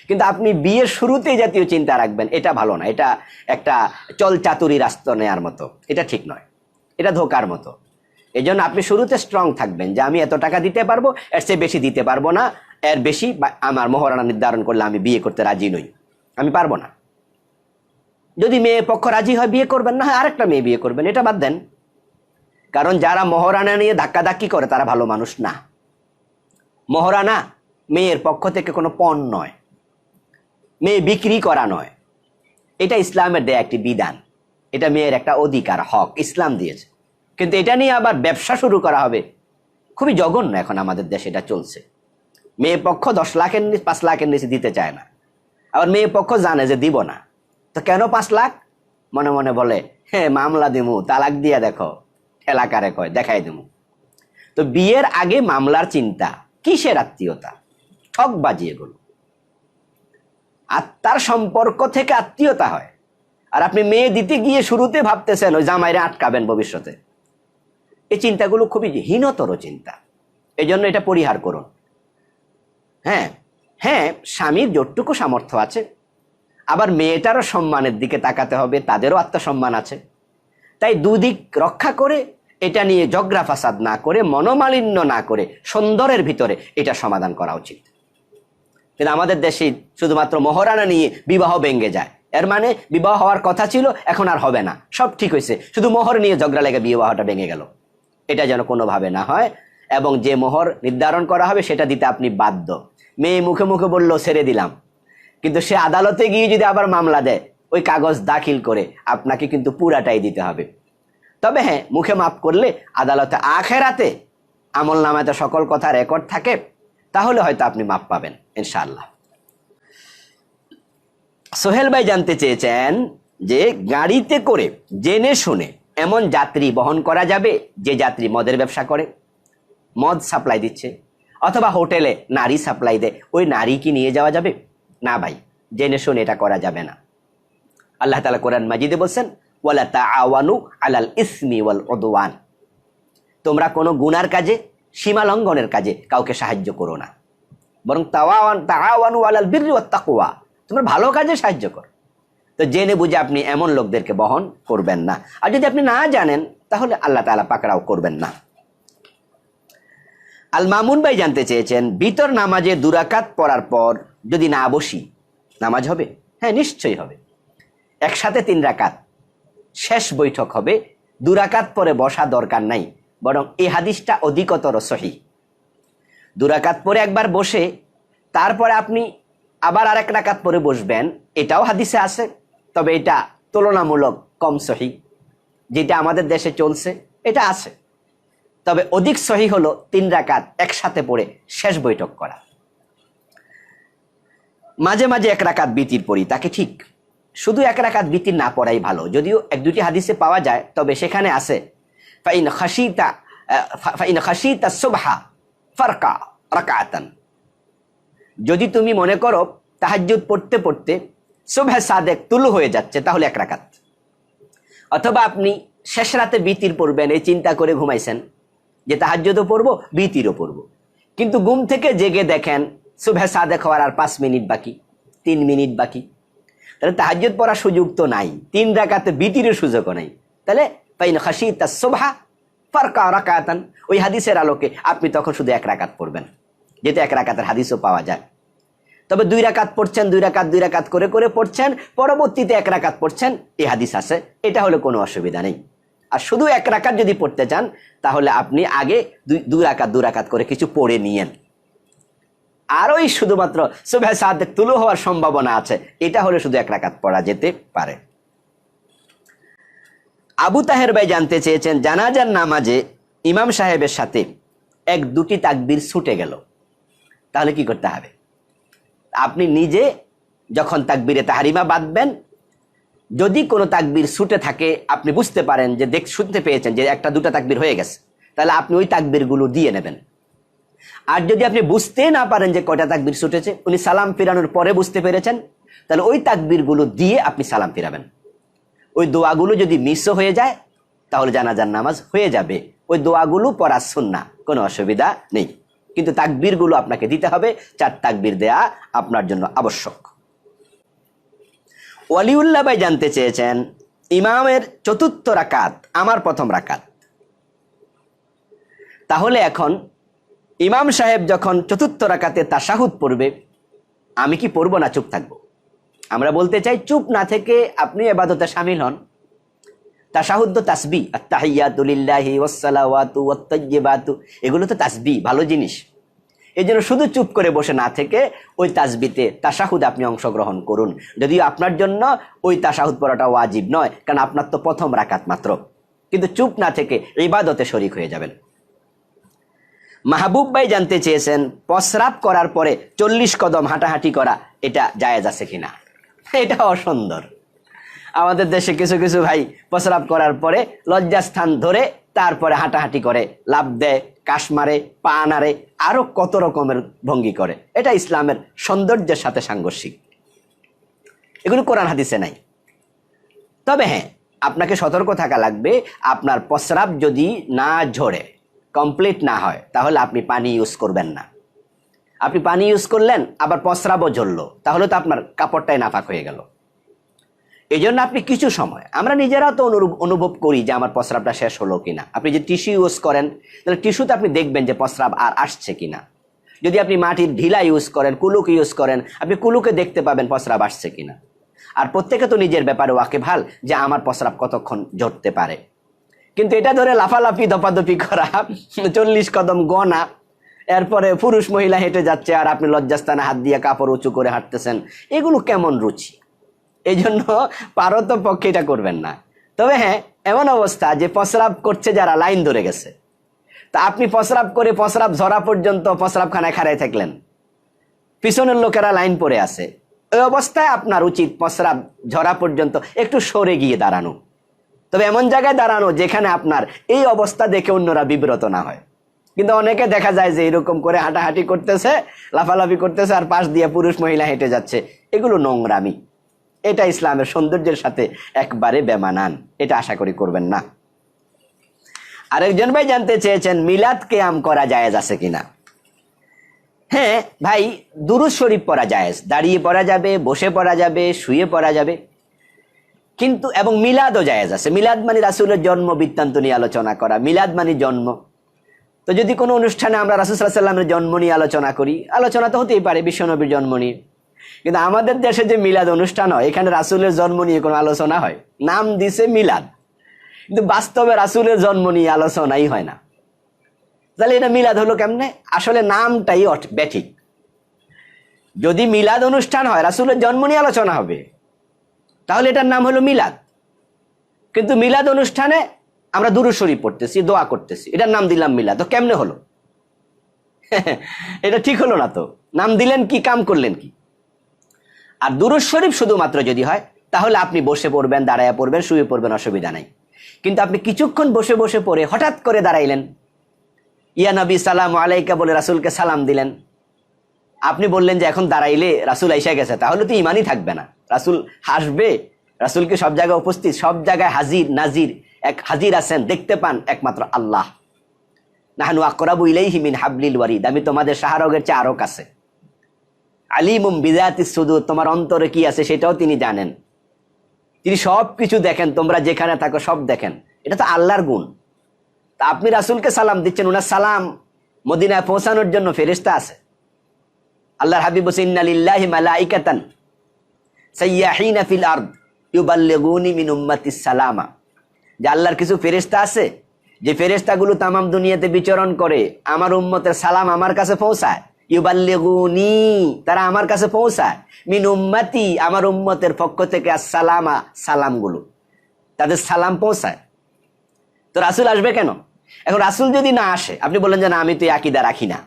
কিন্তু আপনি বিয়ের শুরুতেই জাতীয় চিন্তা রাখবেন, এটা ভালো না। এটা একটা চল চাতুরি রাস্তা নেওয়ার মতো, এটা ঠিক নয়, এটা ধোকার মতো। এই জন্য আপনি শুরুতে স্ট্রং থাকবেন যে আমি এত টাকা দিতে পারবো, এর চেয়ে বেশি দিতে পারবো না, এর বেশি আমার মহারণা নির্ধারণ করলে আমি বিয়ে করতে রাজি নই, আমি পারবো না। যদি মেয়ে পক্ষ রাজি হয় বিয়ে করবেন, না হয় আরেকটা মেয়ে বিয়ে করবেন, এটা বাদ দেন। কারণ যারা মহারানা নিয়ে ধাক্কাধাক্কি করে তারা ভালো মানুষ না। মহারানা মেয়ের পক্ষ থেকে কোনো পণ নয়, মেয়ে বিক্রি করা নয়, এটা ইসলামের দেয়া একটি বিধান, এটা মেয়ের একটা অধিকার, হক ইসলাম দিয়েছে। কিন্তু এটা নিয়ে আবার ব্যবসা শুরু করা হবে, খুবই জঘন্য। এখন আমাদের দেশে এটা চলছে। মেয়ে পক্ষ 10 লাখের নিচে 5 লাখের নিচে দিতে চায় না, আবার মেয়ে পক্ষ জানে যে দিব না, তো কেন 5 লাখ? মনে মনে বলে হ্যাঁ মামলা দিমু, তালাক দিয়া দেখো, এলাকারে কয় দেখাই দিমু। তো বিয়ের আগে মামলার চিন্তা, কিসের আত্মীয়তা? ঠকবাজি এগুলো। আত্মার সম্পর্ক থেকে আত্মীয়তা হয়। আর আপনি মেয়ে দিতে গিয়ে শুরুতে ভাবতেছেন ওই জামাইরে আটকাবেন ভবিষ্যতে, এই চিন্তাগুলো খুবই হীনতর চিন্তা। এই জন্য এটা পরিহার করুন। হ্যাঁ হ্যাঁ, স্বামীর যতটুকু সামর্থ্য আছে, আবার মেয়েটারও সম্মানের দিকে তাকাতে হবে, তাদেরও আত্মসম্মান আছে। তাই দুদিক রক্ষা করে, এটা নিয়ে ঝগড়া ফাসাদ না করে, মনোমালিন্য না করে, সুন্দরের ভিতরে এটা সমাধান করা উচিত। কিন্তু আমাদের দেশে শুধুমাত্র মহারানা নিয়ে বিবাহ ভেঙে যায়। এর মানে বিবাহ হওয়ার কথা ছিল, এখন আর হবে না, সব ঠিক হয়েছে, শুধু মোহর নিয়ে ঝগড়া লেগে বিবাহটা ভেঙে গেল। এটা যেন কোনোভাবে না হয়। এবং যে মোহর নির্ধারণ করা হবে সেটা দিতে আপনি বাধ্য। মেয়ে মুখে মুখে বললো ছেড়ে দিলাম, কিন্তু সে আদালতে গিয়ে যদি আবার মামলা দেয়, ওই কাগজ দাখিল করে আপনাকে কিন্তু পুরাটাই দিতে হবে। তবে হ্যাঁ, মুখে মাফ করলে আদালতে আখেরাতে আমল নামাতে সকল কথা রেকর্ড থাকে, তাহলে হয়তো আপনি মাফ পাবেন ইনশাআল্লাহ। সোহেল ভাই জানতে চেয়েছেন যে গাড়িতে করে জেনে শুনে এমন যাত্রী বহন করা যাবে যে যাত্রী মদের ব্যবসা করে, মদ সাপ্লাই দিচ্ছে, অথবা হোটেলে নারী সাপ্লাই দেয়, ওই নারী কি নিয়ে যাওয়া যাবে? না ভাই, জেনে শুনে এটা করা যাবে না। আল্লাহ তাআলা কোরআন মাজিদে বলছেন, ওয়ালা তাআওয়ানু আলাল ইসমি ওয়াল উদওয়ান, তোমরা কোনো গুনার কাজে, সীমা লঙ্ঘনের কাজে কাউকে সাহায্য করো না, বরং তাআওয়ানু আলাল বিররি ওয়াত তাকওয়া, তোমরা ভালো কাজে সাহায্য করো। তো জেনে বুঝে আপনি এমন লোকদেরকে বহন করবেন না। আর যদি আপনি না জানেন তাহলে আল্লাহ তাআলা পাকড়াও করবেন না। আল মামুন ভাই জানতে চেয়েছেন, ভিতর নামাজে 2 রাকাত পড়ার পর যদি না বসি নামাজ হবে? হ্যাঁ, নিশ্চয়ই হবে। একসাথে 3 রাকাত, শেষ বৈঠক হবে। 2 রাকাত পরে বসা দরকার নাই, বরং এই হাদিসটা অধিকতর সহিহ। 2 রাকাত পরে একবার বসে তারপরে আপনি আবার আরেক রাকাত পরে বসবেন, এটাও হাদিসে আছে, তবে এটা তুলনামূলক কম সহিহ। যেটা আমাদের দেশে চলছে এটা আছে, তবে অধিক সহিহ হলো 3 রাকাত একসাথে পড়ে শেষ বৈঠক করা। মাঝে মাঝে 1 রাকাত বিতির পড়ি, তাকে ঠিক, শুধু 1 রাকাত বিতির না পড়াই ভালো। যদিও 1-2টি হাদিসে পাওয়া যায়, তবে সেখানে আছে ফাইন খাশিতা সুবহা ফারকা রাকাতান, যদি তুমি মনে করো তাহাজ্জুদ পড়তে পড়তে সুবহ সাদেক তুলু হয়ে যাচ্ছে, তাহলে 1 রাকাত। অথবা আপনি শেষ রাতে বিতির পড়বেন, এই চিন্তা করে ঘুমাইছেন যে তাহাজ্জুদও পড়বো, বিতিরও পড়বো, কিন্তু ঘুম থেকে জেগে দেখেন সুবহ সাদেক হওয়ার আর 5 মিনিট বাকি, 3 মিনিট বাকি, তাহলে তাহাজ্জুদ পড়ার সুযোগ তো নাই, 3 রাকাতে বিতিরের সুযোগও নাই। তাহলে ফাইন খাশিতা সুবহা ফারকা রাকাতান, ওই হাদিসের আলোকে আপনি তখন শুধু 1 রাকাত পড়বেন, যেটা 1 রাকাতের হাদিসও পাওয়া যায়। তবে 2 রাকাত পড়ছেন, 2 রাকাত করে করে পড়ছেন, পরবর্তীতে 1 রাকাত পড়ছেন, এই হাদিস আছে, এটা হলে কোনো অসুবিধা নেই। আর শুধু 1 রাকাত যদি পড়তে চান, তাহলে আপনি আগে 2 রাকাত করে কিছু পড়ে নিয়েন। আর ওই শুধুমাত্র সুবহ সাদেক তুলু হওয়ার সম্ভাবনা আছে, এটা হলে শুধু 1 রাকাত পড়া যেতে পারে। আবু তাহের ভাই জানতে চেয়েছেন, জানাজার নামাজে ইমাম সাহেবের সাথে 1-2টি তাকবীর ছুটে গেল, তাহলে কি করতে হবে? আপনি নিজে যখন তাকবীরে তাহরিমা বাঁধবেন, যদি কোনো তাকবীর ছুটে থাকে, আপনি বুঝতে পারেন যে শুনতে পেয়েছেন যে 1-2টা তাকবীর হয়ে গেছে, তাহলে আপনি ওই তাকবীরগুলো দিয়ে নেবেন। আর যদি আপনি বুঝতে না পারেন যে কয়টা তাকবীর ছুটেছে, উনি সালাম ফিরানোর পরে বুঝতে পেরেছেন, তাহলে ওই তাকবীরগুলো দিয়ে আপনি সালাম ফিরাবেন। ওই দোয়াগুলো যদি মিসও হয়ে যায়, তাহলে জানাজার নামাজ হয়ে যাবে। ওই দোয়াগুলো পড়া সুন্নাহ, কোনো অসুবিধা নেই, কিন্তু তাকবীরগুলো আপনাকে দিতে হবে। 4 তাকবীর দেয়া আপনার জন্য আবশ্যক। ওয়ালিউল্লাহ ভাই জানতে চেয়েছেন, ইমামের 4র্থ রাকাত আমার 1ম রাকাত, তাহলে এখন ইমাম সাহেব যখন 4র্থ রাকাতে তাশাহুদ পড়বে, আমি কি পড়বো না চুপ থাকবো? আমরা বলতে চাই, চুপ না থেকে আপনি ইবাদতে শামিল হন। তাশাহুদ তো তাসবিহ, আত-তাহিয়াতু লিল্লাহি ওয়াস-সালাওয়াতু ওয়াত-তাইয়্যিবাতু, এগুলো তো তাসবিহ, ভালো জিনিস। এই জন্য শুধু চুপ করে বসে না থেকে ওই তাসবিতে তাশাহুদ আপনি অংশগ্রহণ করুন, যদিও আপনার জন্য ওই তাশাহুদ পড়াটা ওয়াজিব নয়, কারণ আপনার তো 1ম রাকাত মাত্র, কিন্তু চুপ না থেকে ইবাদতে শরীক হয়ে যাবেন। মাহবুব ভাই জানতে চেয়েছেন, প্রস্রাব করার পরে 40 কদম হাঁটাহাঁটি করা, এটা জায়েজ আছে কিনা? এটা অসুন্দর। আমাদের দেশে কিছু কিছু ভাই প্রস্রাব করার পরে লজ্জাস্থান ধরে তারপরে হাঁটাহাঁটি করে, লাফ দেয়, কাশ মারে, পা নাড়ে, আরো কত রকমের ভঙ্গি করে। এটা ইসলামের সৌন্দর্যের সাথে সাংঘর্ষিক, এগুলো কোরআন হাদিসে নাই। তবে হ্যাঁ, আপনাকে সতর্ক থাকা লাগবে, আপনার প্রস্রাব যদি না ঝরে, কমপ্লিট না হয়, তাহলে আপনি পানি ইউজ করবেন না। আপনি পানি ইউজ করলেন, আবার প্রস্রাবও ঝরলো, তাহলে তো আপনার কাপড়টাই নাপাক হয়ে গেল। এই জন্য আপনি কিছু সময়, আমরা নিজেরাও তো অনুভব করি যে আমার প্রস্রাবটা শেষ হলো কিনা। আপনি যে টিস্যু ইউজ করেন, তাহলে টিস্যুতে আপনি দেখবেন যে প্রস্রাব আর আসছে কিনা। যদি আপনি মাটির ঢিলা ইউজ করেন, কুলুক ইউজ করেন, আপনি কুলুকে দেখতে পাবেন প্রস্রাব আসছে কিনা। আর প্রত্যেকে তো নিজের ব্যাপারে ওয়াকিবহাল যে আমার প্রস্রাব কতক্ষণ ঝরতে পারে। কিন্তু এটা ধরে লাফালাফি দপাদপি করা, 40 কদম গনা, এরপরে পুরুষ মহিলা হেঁটে যাচ্ছে আর আপনি লজ্জাস্থানে হাত দিয়ে কাপড় উঁচু করে হাঁটতেছেন, এগুলো কেমন রুচি? এই জন্য পারত পক্ষে এটা করবেন না। তবে হ্যাঁ, এমন অবস্থা যে প্রস্রাব করছে যারা, লাইন ধরে গেছে, তা আপনি প্রস্রাব করে প্রস্রাব ঝরা পর্যন্ত প্রস্রাবখানায় খাড়ায় থাকলেন, পিছনের লোকেরা লাইন পড়ে আছে, ওই অবস্থায় আপনার উচিত প্রস্রাব ঝরা পর্যন্ত একটু সরে গিয়ে দাঁড়ানো। তবে এমন জায়গায় দাঁড়ানো যেখানে আপনার এই অবস্থা দেখে অন্যরা বিব্রত না হয়। কিন্তু অনেকে দেখা যায় যে এরকম করে হাঁটাহাঁটি করতেছে, লাফালাফি করতেছে, আর পাশ দিয়ে পুরুষ মহিলা হেঁটে যাচ্ছে, এগুলো নোংরামি। এটা ইসলামের সৌন্দর্যের সাথে একবারে বেমানান, এটা আশা করি করবেন না। আরেকজন ভাই জানতে চেয়েছেন, মিলাদ কিয়াম করা জায়েজ আছে কিনা? হ্যাঁ ভাই, দুরূদ শরীফ পড়া জায়েজ, দাঁড়িয়ে পড়া যাবে, বসে পড়া যাবে, শুয়ে পড়া যাবে, কিন্তু এবং মিলাদও জায়েজ আছে। মিলাদ মানে রাসূলের জন্ম বৃত্তান্ত নিয়ে আলোচনা করা, মিলাদ মানে জন্ম। তো যদি কোনো অনুষ্ঠানে আমরা রাসূল সাল্লাল্লাহু আলাইহি ওয়াসাল্লামের জন্ম নিয়ে আলোচনা করি, আলোচনা তো হতেই পারে বিশ্বনবীর জন্ম নিয়ে, কিন্তু আমাদের দেশে যে মিলাদ অনুষ্ঠান হয়, এখানে রাসূলের জন্ম নিয়ে কোনো আলোচনা হয়? নাম দিছে মিলাদ, কিন্তু বাস্তবে রাসূলের জন্ম নিয়ে আলোচনাই হয় না। তাহলে এটা মিলাদ হলো কেমনে? আসলে নামটাই ব্যাঠিক। যদি মিলাদ অনুষ্ঠান হয়, রাসূলের জন্ম নিয়ে আলোচনা হবে, তাহলে এটার নাম হলো মিলাদ। কিন্তু মিলাদ অনুষ্ঠানে আমরা দুরূদ শরীফ পড়তেছি, দোয়া করতেছি, এটার নাম দিলাম মিলাদ। তো কেমনে হলো? এটা ঠিক হলো না তো। নাম দিলেন কি, কাম করলেন কি? আর দুরূদ শরীফ শুধুমাত্র যদি হয়, তাহলে আপনি বসে পড়বেন, দাঁড়ায় পড়বেন, শুয়ে পড়বেন, অসুবিধা নাই। কিন্তু আপনি কিছুক্ষণ বসে বসে পড়ে হঠাৎ করে দাঁড়াইলেন, ইয়া নবী সালাম আলাইকা বলে রাসূলকে সালাম দিলেন, আপনি বললেন যে এখন দাঁড়াইলে রাসূল আইসা গেছে, তাহলে তো ইমানই থাকবে না। রাসূল হাসবে? রাসূল কি সব জায়গায় উপস্থিত? সব জায়গায় হাজির নাজির, এক হাজির আছেন, দেখতে পান একমাত্র আল্লাহ। নাহনু আকরাবু ইলাইহি মিন হাবলিল ওয়ারিদ, আমি তোমাদের শাহরগের চেয়ে আরো কাছে। আলিমুম বিযাতিস সুদূর, তোমার অন্তরে কি আছে সেটাও তিনি জানেন। তিনি সব কিছু দেখেন, তোমরা যেখানে থাকো সব দেখেন। এটা তো আল্লাহর গুণ। তা আপনি রাসূলকে সালাম দিচ্ছেন, ওনার সালাম মদিনায় পৌঁছানোর জন্য ফেরেশতা আছে। আল্লাহর হাবিব বলেন, ইন্না লিল্লাহি মালাইকাতান সাইয়াহিনা ফিল আরদ ইউবাল্লিগুনি মিন উম্মাতিস সালামা, যে আল্লাহর কিছু ফেরেশতা আছে যে ফেরেশতাগুলো তামাম দুনিয়াতে বিচরণ করে আমার উম্মতের সালাম আমার কাছে পৌঁছায়। ইউবাল্লিগুনি, তারা আমার কাছে পৌঁছায়, মিন উম্মতি, আমার উম্মতের পক্ষ থেকে আসসালামা, সালামগুলো তাদের সালাম পৌঁছায়। তো রাসূল আসবে কেন? এখন রাসূল যদি না আসে, আপনি বললেন যে না আমি তো আকীদা রাখি না,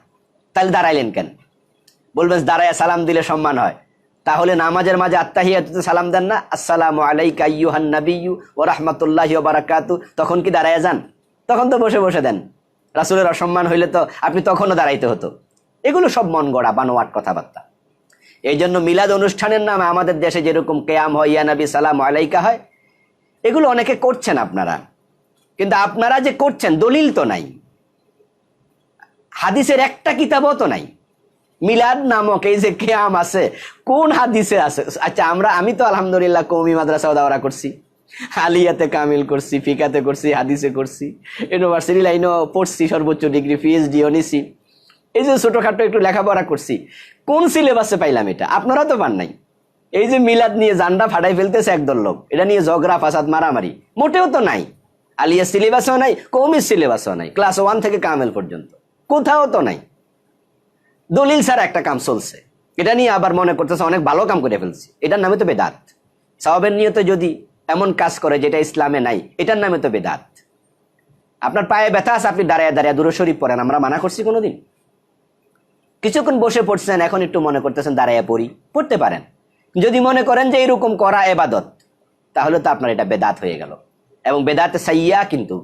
তাহলে দাঁড়াইলেন কেন? বলবেন দাঁড়ায় সালাম দিলে সম্মান হয়, তাহলে নামাজের মাঝে আত্তাহিয়াতুতে সালাম দেন না, আসসালামু আলাইকা আইয়ুহান নাবিয়্যু ওয়া রাহমাতুল্লাহি ওয়া বারাকাতুহু, তখন কি দাঁড়ায় যান? তখন তো বসে বসে দেন। রাসূলের অসম্মান হইলে তো আপনি তখনও দাঁড়াইতে হতো। এগুলো সব মন গড়া বানোয়াট কথাবার্তা। এই জন্য মিলাদ অনুষ্ঠানের নামে আমাদের দেশে যেরকম কেয়াম হয়, ইয়া নবী সালাম আলাইকা হয়, এগুলো অনেকে করছেন আপনারা, কিন্তু আপনারা যে করছেন দলিল তো নাই, হাদিসের একটা কিতাবও তো নাই। মিলাদ নামক এই যে কেয়াম আছে, কোন হাদিসে আছে? আচ্ছা আমি তো আলহামদুলিল্লাহ কওমি মাদ্রাসাও দাওরা করছি, আলিয়াতে কামিল করছি, ফিকাতে করছি, হাদিসে করছি, ইউনিভার্সিটি লাইনও পড়ছি, সর্বোচ্চ ডিগ্রি পিএইচডিও নিছি। এই যে ছোটখাটো একটু লেখাপড়া করছি, কোন সিলেবাসে পাইলাম এটা? আপনারা তো পান নাই। এই যে মিলাদ নিয়ে জান্ডা ফাটাই ফেলতেছে একদল লোক, এটা নিয়ে ঝগড়া ফাসাদ মারামারি, মোটেও তো নাই। আলিয়া সিলেবাসও নাই, কওমি সিলেবাসও নাই, ক্লাস 1 থেকে কামেল পর্যন্ত কোথাও তো নাই। দলিল ছাড়া একটা কাম চলছে, এটা নিয়ে আবার মনে করতেছে অনেক ভালো কাম করে ফেলছি। এটার নামে তো বেদাত। সওয়াবের নিয়তে যদি এমন কাজ করে যেটা ইসলামে নাই, এটার নামে তো বেদাত। আপনার পায়ে ব্যথা আছে, আপনি দাঁড়ায় দাঁড়ায় দুরূদ শরীফ পড়েন, আমরা মানা করছি কোনোদিন? কিছুক্ষণ বসে পড়ছেন, এখন একটু মনে করতেছেন দাঁড়ায় পড়ি, পড়তে পারেন। যদি মনে করেন যে এরকম করা ইবাদত, তাহলে তো আপনার এটা বেদাত হয়ে গেল। এবং বেদাতে সাইয়্যা, কিন্তু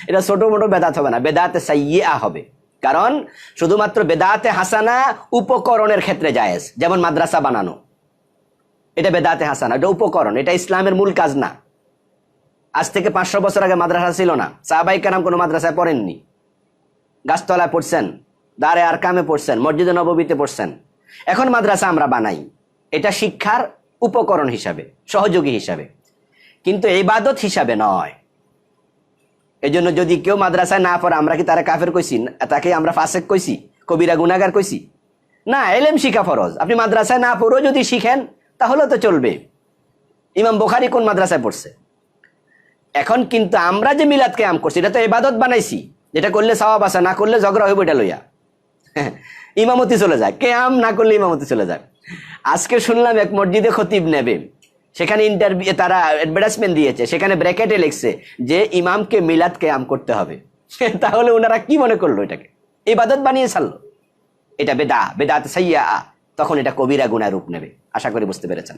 এটা ছোট মোটো বেদাত হবে না, বেদাতে সাইয়্যা হবে। কারণ শুধুমাত্র বেদাতে হাসানা উপকরণের ক্ষেত্রে জায়েজ, যেমন মাদ্রাসা বানানো, এটা বেদাতে হাসানা, এটা উপকরণ, এটা ইসলামের মূল কাজ না। আজ থেকে 500 বছর আগে মাদ্রাসা ছিল না, সাহাবায়ে কেরাম কোনো মাদ্রাসায় পড়েননি। গাছতলায় পড়ছেন, দারে আরকামে পড়ছেন, মসজিদে নববীতে পড়ছেন। এখন মাদ্রাসা আমরা বানাই, এটা শিক্ষার উপকরণ হিসাবে, সহযোগী হিসাবে, কিন্তু ইবাদত হিসাবে নয়। এই জন্য যদি কেউ মাদ্রাসায় না পড়ে, আমরা কি তারা কাফের কইছি? তাকে আমরা ফাসেক কইছি, কবিরা গুনাহগার কইছি? না, ইলম শিখা ফরজ। আপনি মাদ্রাসায় না পড়েও যদি শিখেন তাহলে তো চলবে। ইমাম বুখারী কোন মাদ্রাসায় পড়ছে? এখন কিন্তু আমরা যে মিলাদ কিয়াম করছি, এটা তো ইবাদত বানাইছি, যেটা করলে সওয়াব আছে, না করলে ঝগড়া হইব এটা লইয়া। ইমামতি চলে যায়, কিয়াম না করলে ইমামতি চলে যায়। আজকে শুনলাম এক মসজিদে খতিব নেবে, সেখানে ইন্টারভিউ, তারা অ্যাডভার্টাইজমেন্ট দিয়েছে, সেখানে ব্র্যাকেটে লিখছে যে ইমামকে মিলাদ কিয়াম করতে হবে। তাহলে ওনারা কি মনে করলো? এটাকে ইবাদত বানিয়ে ছাড়লো। এটা বেদাত সাইয়্যা, তখন এটা কবিরা গুনাহ রূপ নেবে। আশা করি বুঝতে পেরেছেন।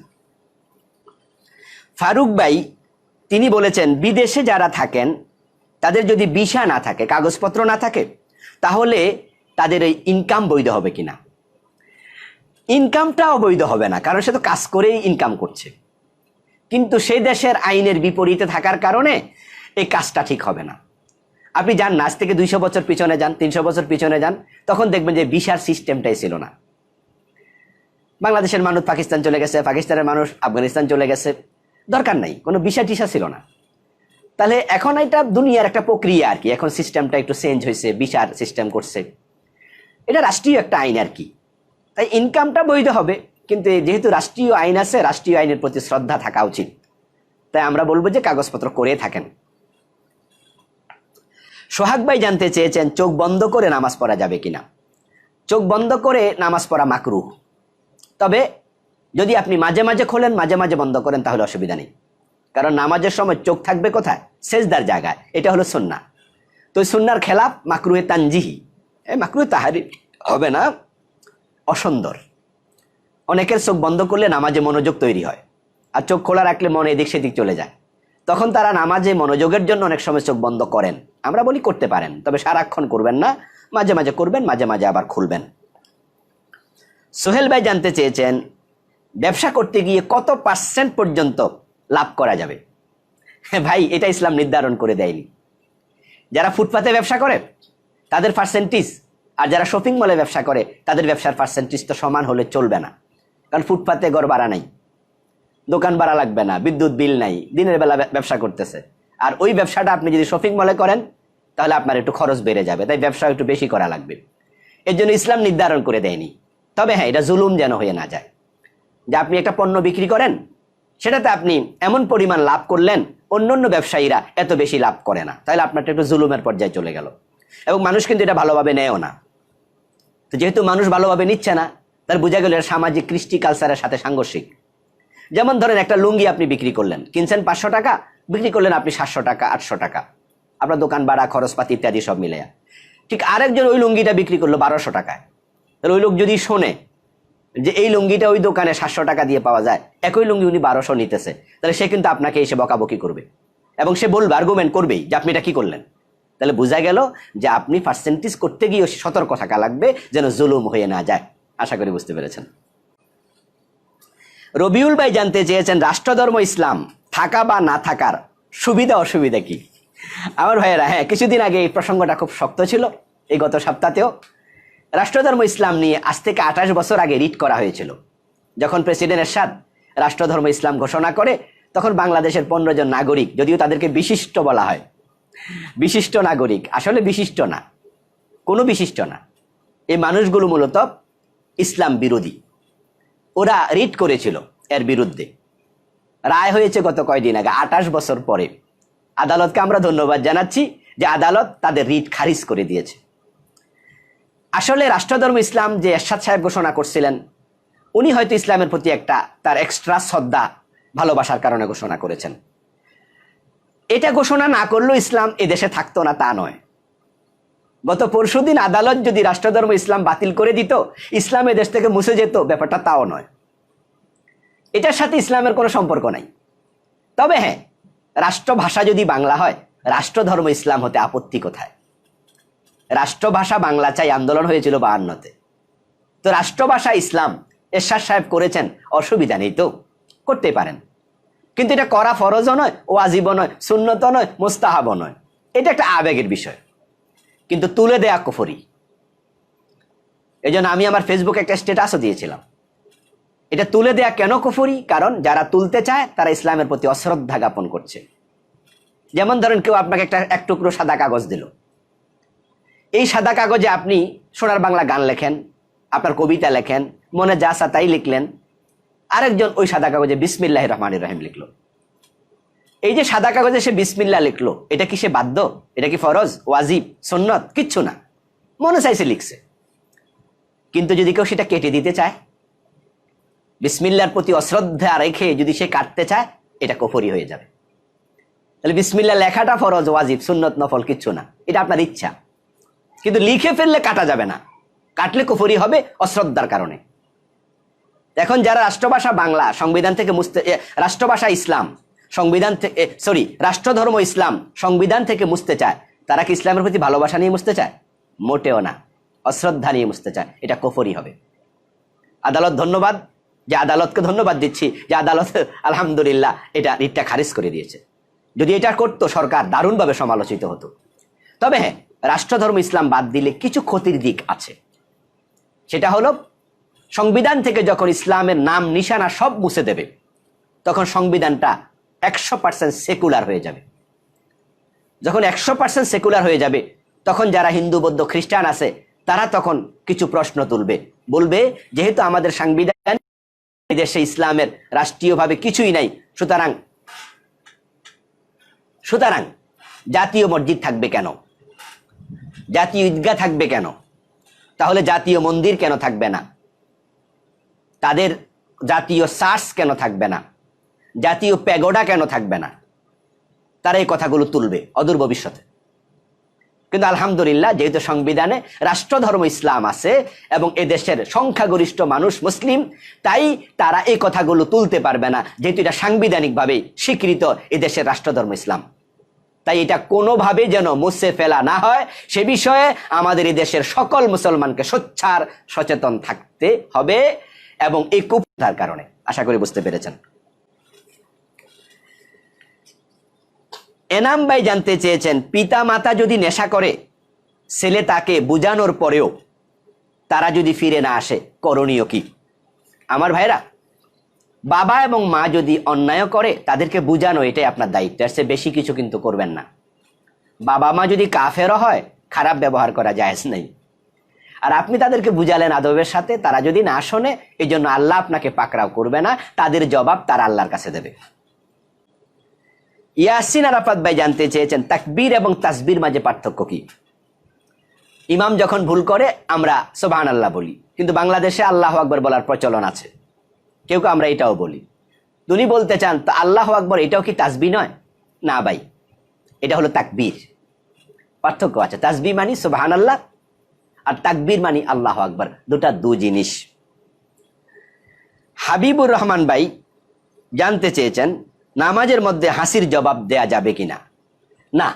ফারুক ভাই তিনি বলেছেন, বিদেশে যারা থাকেন তাদের যদি ভিসা না থাকে, কাগজপত্র না থাকে, তাহলে তাদের এই ইনকাম বৈধ হবে কিনা? ইনকামটাও বৈধ হবে না, কারণ সে তো কাজ করেই ইনকাম করছে। কিন্তু সেই দেশের আইনের বিপরীতে থাকার কারণে এই কাজটা ঠিক হবে না। আপনি যান না, আজ থেকে 200 বছর পিছনে যান, 300 বছর পিছনে যান, তখন দেখবেন যে ভিসার সিস্টেমটাই ছিল না। বাংলাদেশের মানুষ পাকিস্তান চলে গেছে, পাকিস্তানের মানুষ আফগানিস্তান চলে গেছে, দরকার নাই, কোনো ভিসা টিসা ছিল না। তাহলে এখন এটা দুনিয়ার একটা প্রক্রিয়া আর কি, এখন সিস্টেমটা একটু চেঞ্জ হয়েছে, ভিসার সিস্টেম করছে, এটা রাষ্ট্রীয় একটা আইন আর কি। তাই ইনকামটা বৈধ হবে, কিন্তু যেহেতু রাষ্ট্রীয় আইন আছে, রাষ্ট্রীয় আইনের প্রতি শ্রদ্ধা থাকা উচিত। তাই আমরা বলবো যে কাগজপত্র করে থাকেন। সোহাগ ভাই জানতে চেয়েছেন, চোখ বন্ধ করে নামাজ পড়া যাবে কিনা? চোখ বন্ধ করে নামাজ পড়া মাকরুহ, তবে যদি আপনি মাঝে মাঝে খোলেন, মাঝে মাঝে বন্ধ করেন, তাহলে অসুবিধা নেই। কারণ নামাজের সময় চোখ থাকবে কোথায়? সেজদার জায়গায়, এটা হলো সুন্নাহ। তো সুন্নাহর খেলাফ মাকরুহে তানজিহি, মাকরুহে তাহরিম হবে না, অসুন্দর। অনেকের চোখ বন্ধ করলে নামাজে মনোযোগ তৈরি হয়, আর চোখ খোলা রাখলে মন এদিক সেদিক চলে যায়, তখন তারা নামাজে মনোযোগের জন্য অনেক সময় চোখ বন্ধ করেন। আমরা বলি করতে পারেন, তবে সারাক্ষণ করবেন না, মাঝে মাঝে করবেন, মাঝে মাঝে আবার খুলবেন। সোহেল ভাই জানতে চেয়েছেন ব্যবসা করতে গিয়ে কত % পর্যন্ত লাভ করা যাবে। ভাই, এটা ইসলাম নির্ধারণ করে দেয়নি। যারা ফুটপাতে ব্যবসা করে তাদের পার্সেন্টেজ, আর যারা শপিং মলে ব্যবসা করে তাদের ব্যবসার পার্সেন্টেজ তো সমান হলে চলবে না। কারণ ফুটপাতে ঘর ভাড়া নাই, দোকান ভাড়া লাগবে না, বিদ্যুৎ বিল নাই, দিনের বেলা ব্যবসা করতেছে। আর ওই ব্যবসাটা আপনি যদি শপিং মলে করেন তাহলে আপনার একটু খরচ বেড়ে যাবে, তাই ব্যবসা একটু বেশি করা লাগবে। এর জন্য ইসলাম নির্ধারণ করে দেয়নি। তবে হ্যাঁ, এটা জুলুম যেন হয়ে না যায় যে আপনি একটা পণ্য বিক্রি করেন, সেটাতে আপনি এমন পরিমাণ লাভ করলেন অন্য ব্যবসায়ীরা এত বেশি লাভ করে না, তাহলে আপনারটা একটু জুলুমের পর্যায়ে চলে গেল। এবং মানুষ কিন্তু এটা ভালোভাবে নেয়ও না। তো যেহেতু মানুষ ভালোভাবে নিচ্ছে না, তার বোঝা গেল সামাজিক কৃষ্টি কালচারের সাথে সাংঘর্ষিক। যেমন ধরেন একটা লুঙ্গি আপনি বিক্রি করলেন, কিনছেন 500 টাকা, বিক্রি করলেন আপনি 700 টাকা 800 টাকা, আপনার দোকান ভাড়া খরচপাতি ইত্যাদি সব মিলে। ঠিক আরেকজন ওই লুঙ্গিটা বিক্রি করলো 1200 টাকায়। তাহলে ওই লোক যদি শোনে যে এই লুঙ্গিটা ওই দোকানে 700 টাকা দিয়ে পাওয়া যায়, একই লুঙ্গি উনি 1200 নিতেছে, তাহলে সে কিন্তু আপনাকে এসে বকাবকি করবে এবং সে বলবে, আর্গুমেন্ট করবেই যে আপনি এটা কি করলেন। তাহলে বোঝা গেল যে আপনি পার্সেন্টেজ করতে গিয়ে সতর্ক থাকা লাগবে যেন জুলুম হয়ে না যায়। আশা করি বুঝতে পেরেছেন। রবিউল ভাই জানতে চেয়েছেন রাষ্ট্রধর্ম ইসলাম থাকা বা না থাকার সুবিধা অসুবিধা কি। আমার ভাইয়েরা, হ্যাঁ, কিছুদিন আগে এই প্রসঙ্গটা খুব শক্ত ছিল, এই গত সপ্তাহেও। রাষ্ট্রধর্ম ইসলাম নিয়ে আজ থেকে 28 বছর আগে রিট করা হয়েছিল। যখন প্রেসিডেন্ট এরশাদ রাষ্ট্রধর্ম ইসলাম ঘোষণা করে, তখন বাংলাদেশের 15 জন নাগরিক, যদিও তাদেরকে বিশিষ্ট বলা হয়, বিশিষ্ট নাগরিক, আসলে বিশিষ্ট না, কোনো বিশিষ্ট না, এই মানুষগুলো মূলত ইসলাম বিরোধী, ওরা রিট করেছিল এর বিরুদ্ধে। রায় হয়েছে গত কয়দিন আগে, 28 বছর পরে। আদালতকে আমরা ধন্যবাদ জানাচ্ছি যে আদালত তাদের রিট খারিজ করে দিয়েছে। আসলে রাষ্ট্রধর্ম ইসলাম যে এরশাদ সাহেব ঘোষণা করছিলেন, উনি হয়তো ইসলামের প্রতি একটা তার এক্সট্রা শ্রদ্ধা ভালোবাসার কারণে ঘোষণা করেছেন। এটা ঘোষণা না করলেও ইসলাম এদেশে থাকতো না তা নয়। গত পরশুদিন আদালত যদি রাষ্ট্রধর্ম ইসলাম বাতিল করে দিত, ইসলাম এদেশ থেকে মুছে যেত, ব্যাপারটা তাও নয়। এটার সাথে ইসলামের কোনো সম্পর্ক নাই। তবে হ্যাঁ, রাষ্ট্রভাষা যদি বাংলা হয়, রাষ্ট্রধর্ম ইসলাম হতে আপত্তি কোথায়? রাষ্ট্রভাষা বাংলা চাই আন্দোলন হয়েছিল 52-তে। তো রাষ্ট্রভাষা ইসলাম এরশাদ সাহেব করেছেন, অসুবিধা নেই, তো করতে পারেন। কিন্তু এটা করা ফরজও নয়, ওয়াজিবও নয়, সুন্নতও নয়, মুস্তাহাবও নয়, এটা একটা আবেগের বিষয়। কিন্তু তুলে দেয়া কুফরি। এই জন্য আমি আমার ফেসবুকে একটা স্ট্যাটাসও দিয়েছিলাম, এটা তুলে দেয়া কেন কুফরি? কারণ যারা তুলতে চায় তারা ইসলামের প্রতি অশ্রদ্ধা জ্ঞাপন করছে। যেমন ধরেন কেউ আপনাকে এক টুকরো সাদা কাগজ দিল, এই সাদা কাগজে আপনি সোনার বাংলা গান লেখেন, আপনার কবিতা লেখেন, মনে যা আসা তাই লিখলেন। আরেকজন ওই সাদা কাগজে বিসমিল্লাহির রহমানির রহিম লিখলো। এই যে সাদা কাগজে সে বিসমিল্লাহ লিখলো, এটা কি সে বাধ্য? এটা কি ফরজ, ওয়াজিব, সুন্নত? কিচ্ছু না, মনে চাইছে লিখছে। কিন্তু যদি কেউ সেটা কেটে দিতে চায়, বিসমিল্লাহর প্রতি অশ্রদ্ধা রেখে যদি সে কাটতে চায়, এটা কুফরি হয়ে যাবে। তাহলে বিসমিল্লাহ লেখাটা ফরজ, ওয়াজিব, সুন্নত, নফল কিচ্ছু না, এটা আপনার ইচ্ছা। কিন্তু লিখে ফেললে কাটা যাবে না, কাটলে কুফরি হবে অশ্রদ্ধার কারণে। এখন যারা রাষ্ট্রভাষা বাংলা সংবিধান থেকে রাষ্ট্রভাষা ইসলাম সংবিধান থেকে রাষ্ট্রধর্ম ইসলাম সংবিধান থেকে মুছতে চায়, তারা কি ইসলামের প্রতি ভালোবাসা নিয়ে মুছতে চায়? মোটেও না, অশ্রদ্ধা নিয়ে মুছতে চায়, এটা কুফরি হবে। আদালত, ধন্যবাদ যে আদালতকে ধন্যবাদ দিচ্ছি যে আদালত আলহামদুলিল্লাহ এটা রিটটা খারিজ করে দিয়েছে। যদি এটা করতো সরকার দারুণভাবে সমালোচিত হতো। তবে হ্যাঁ, রাষ্ট্রধর্ম ইসলাম বাদ দিলে কিছু ক্ষতির দিক আছে। সেটা হলো, সংবিধান থেকে যখন ইসলামের নাম নিশানা সব মুছে দেবে, তখন সংবিধানটা 100% সেকুলার হয়ে যাবে। যখন 100% সেকুলার হয়ে যাবে, তখন যারা হিন্দু, বৌদ্ধ, খ্রিস্টান আছে, তারা তখন কিছু প্রশ্ন তুলবে, বলবে যেহেতু আমাদের সংবিধান দেশে ইসলামের রাষ্ট্রীয়ভাবে কিছুই নাই, সুতরাং জাতীয় মসজিদ থাকবে কেন? জাতীয় ঈদগাহ থাকবে কেন? তাহলে জাতীয় মন্দির কেন থাকবে না? তাদের জাতীয় চার্চ কেন থাকবে না? জাতীয় প্যাগোডা কেন থাকবে না? তারা এই কথাগুলো তুলবে অদূর ভবিষ্যতে। কিন্তু আলহামদুলিল্লাহ, যেহেতু সংবিধানে রাষ্ট্রধর্ম ইসলাম আছে এবং এদেশের সংখ্যাগরিষ্ঠ মানুষ মুসলিম, তাই তারা এই কথাগুলো তুলতে পারবে না, যেহেতু এটা সাংবিধানিকভাবে স্বীকৃত এদেশের রাষ্ট্রধর্ম ইসলাম। তাই এটা কোনোভাবে যেন মুছে ফেলা না হয় সে বিষয়ে আমাদের এই দেশের সকল মুসলমানকে সোচ্চার সচেতন থাকতে হবে এবং এই কুফরির কারণে। আশা করি বুঝতে পেরেছেন। এনাম ভাই জানতে চেয়েছেন, পিতা মাতা যদি নেশা করে ছেলে তাকে বুঝানোর পরেও তারা যদি ফিরে না আসে করণীয় কি? আমার ভাইরা, বাবা এবং মা যদি অন্যায় করে তাদেরকে বুঝানো এটাই আপনার দায়িত্ব, এর চেয়ে বেশি কিছু কিন্তু করবেন না। বাবা মা যদি কাফেরও হয় খারাপ ব্যবহার করা জায়েজ নেই, আর আপনি তাদেরকে বুঝালেন আদবের সাথে, তারা যদি না শোনে এই জন্য আল্লাহ আপনাকে পাকড়াও করবে না, তাদের জবাব তারা আল্লাহর কাছে দেবে। ইয়াসিন আরাফাত ভাই জানতে চেয়েছেন, তাকবীর এবং তাসবির মাঝে পার্থক্য কি? ইমাম যখন ভুল করে আমরা সুবহানাল্লাহ বলি, কিন্তু বাংলাদেশে আল্লাহু আকবার বলার প্রচলন আছে, কেউ কেউ আমরা এটাও বলি। উনি বলতে চান তো আল্লাহু আকবার এটাও কি তাসবিহ নয়? না ভাই, এটা হলো তাকবীর। পার্থক্য আছে, তাসবিহ মানে সুবহানাল্লাহ আর তাকবীর মানে আল্লাহু আকবার, দুটা দু জিনিস। হাবিবুর রহমান ভাই জানতে চেয়েছেন, নামাজের মধ্যে হাসির জবাব দেয়া যাবে কিনা? না,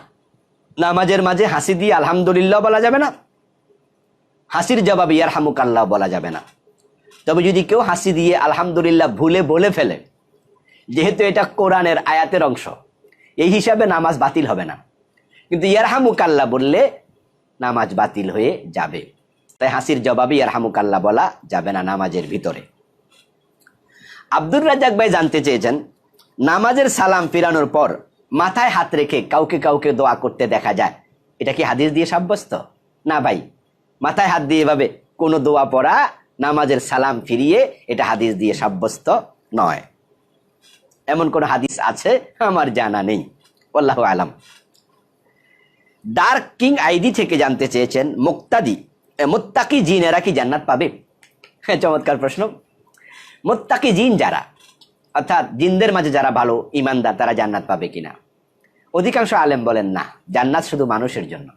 নামাজের মাঝে হাসি দিয়ে আলহামদুলিল্লাহ বলা যাবে না, হাসির জবাব ইয়ারহামুকাল্লাহ বলা যাবে না। তবে যদি কেউ হাসি দিয়ে আলহামদুলিল্লাহ ভুলে বলে ফেলে, যেহেতু এটা কোরআনের আয়াতের অংশ, এই হিসাবে নামাজ বাতিল হবে না, কিন্তু ইয়ারহামুকাল্লাহ বললে নামাজ বাতিল হয়ে যাবে। তাই হাসির জবাবে ইয়ারহামুকাল্লাহ বলা যাবে না নামাজের ভিতরে। আব্দুর রাজ্জাক ভাই জানতে চেয়েছেন, নামাজের সালাম ফিরানোর পর মাথায় হাত রেখে কাউকে কাউকে দোয়া করতে দেখা যায়, এটা কি হাদিস দিয়ে সাব্যস্ত? না ভাই, মাথায় হাত দিয়ে এভাবে কোনো দোয়া পড়া নামাজের সালাম ফিরিয়ে এটা হাদিস দিয়ে সাব্যস্ত নয়। এমন কোন হাদিস আছে আমার জানা নেই, আল্লাহু আলাম। ডার্ক কিং আইডি থেকে জানতে চেয়েছেন, মুত্তাকি জিনেরা কি জান্নাত পাবে? হ্যাঁ, চমৎকার প্রশ্ন। মুত্তাকি জিন যারা, অর্থাৎ জিনদের মাঝে যারা ভালো ইমানদার, তারা জান্নাত পাবে কিনা? অধিকাংশ আলেম বলেন না, জান্নাত শুধু মানুষের জন্য।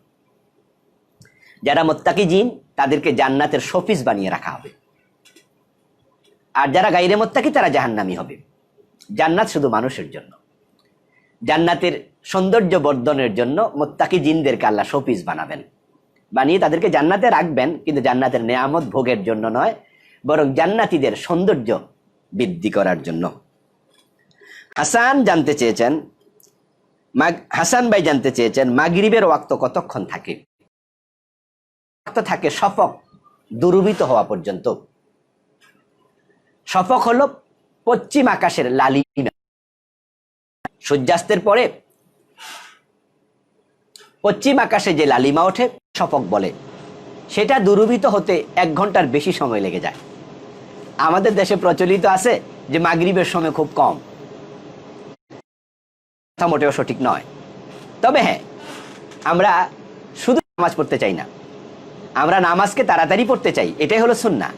যারা মুত্তাকি জিন তাদেরকে জান্নাতের শফিস বানিয়ে রাখা হবে, আর যারা গায়রে মুত্তাকি তারা জাহান্নামী হবে। জান্নাত শুধু মানুষের জন্য। জান্নাতের সৌন্দর্য বর্ধনের জন্য মুত্তাকি জিনদেরকে আল্লাহ শফিস বানাবেন, বানিয়ে তাদেরকে জান্নাতে রাখবেন, কিন্তু জান্নাতের নেয়ামত ভোগের জন্য নয়, বরং জান্নাতীদের সৌন্দর্য বৃদ্ধি করার জন্য। হাসান ভাই জানতে চেয়েছেন, মাগরিবের ওয়াক্ত কতক্ষণ থাকে? থাকে শফক দুরুবিত হওয়া পর্যন্ত। শফক হলো পশ্চিম আকাশের লালিমা, সূর্যাস্তের পরে পশ্চিম আকাশে যে লালিমা ওঠে শফক বলে, সেটা দুরুবিত হতে 1 ঘন্টার বেশি সময় লেগে যায়। আমাদের দেশে প্রচলিত আছে যে মাগরিবের সময় খুব কম, মোটেও সঠিক নয়। তবে হ্যাঁ, আমরা শুধু নামাজ পড়তে চাই না, আমরা নামাজকে তাড়াতাড়ি পড়তে চাই, এটাই হলো সুন্নাহ।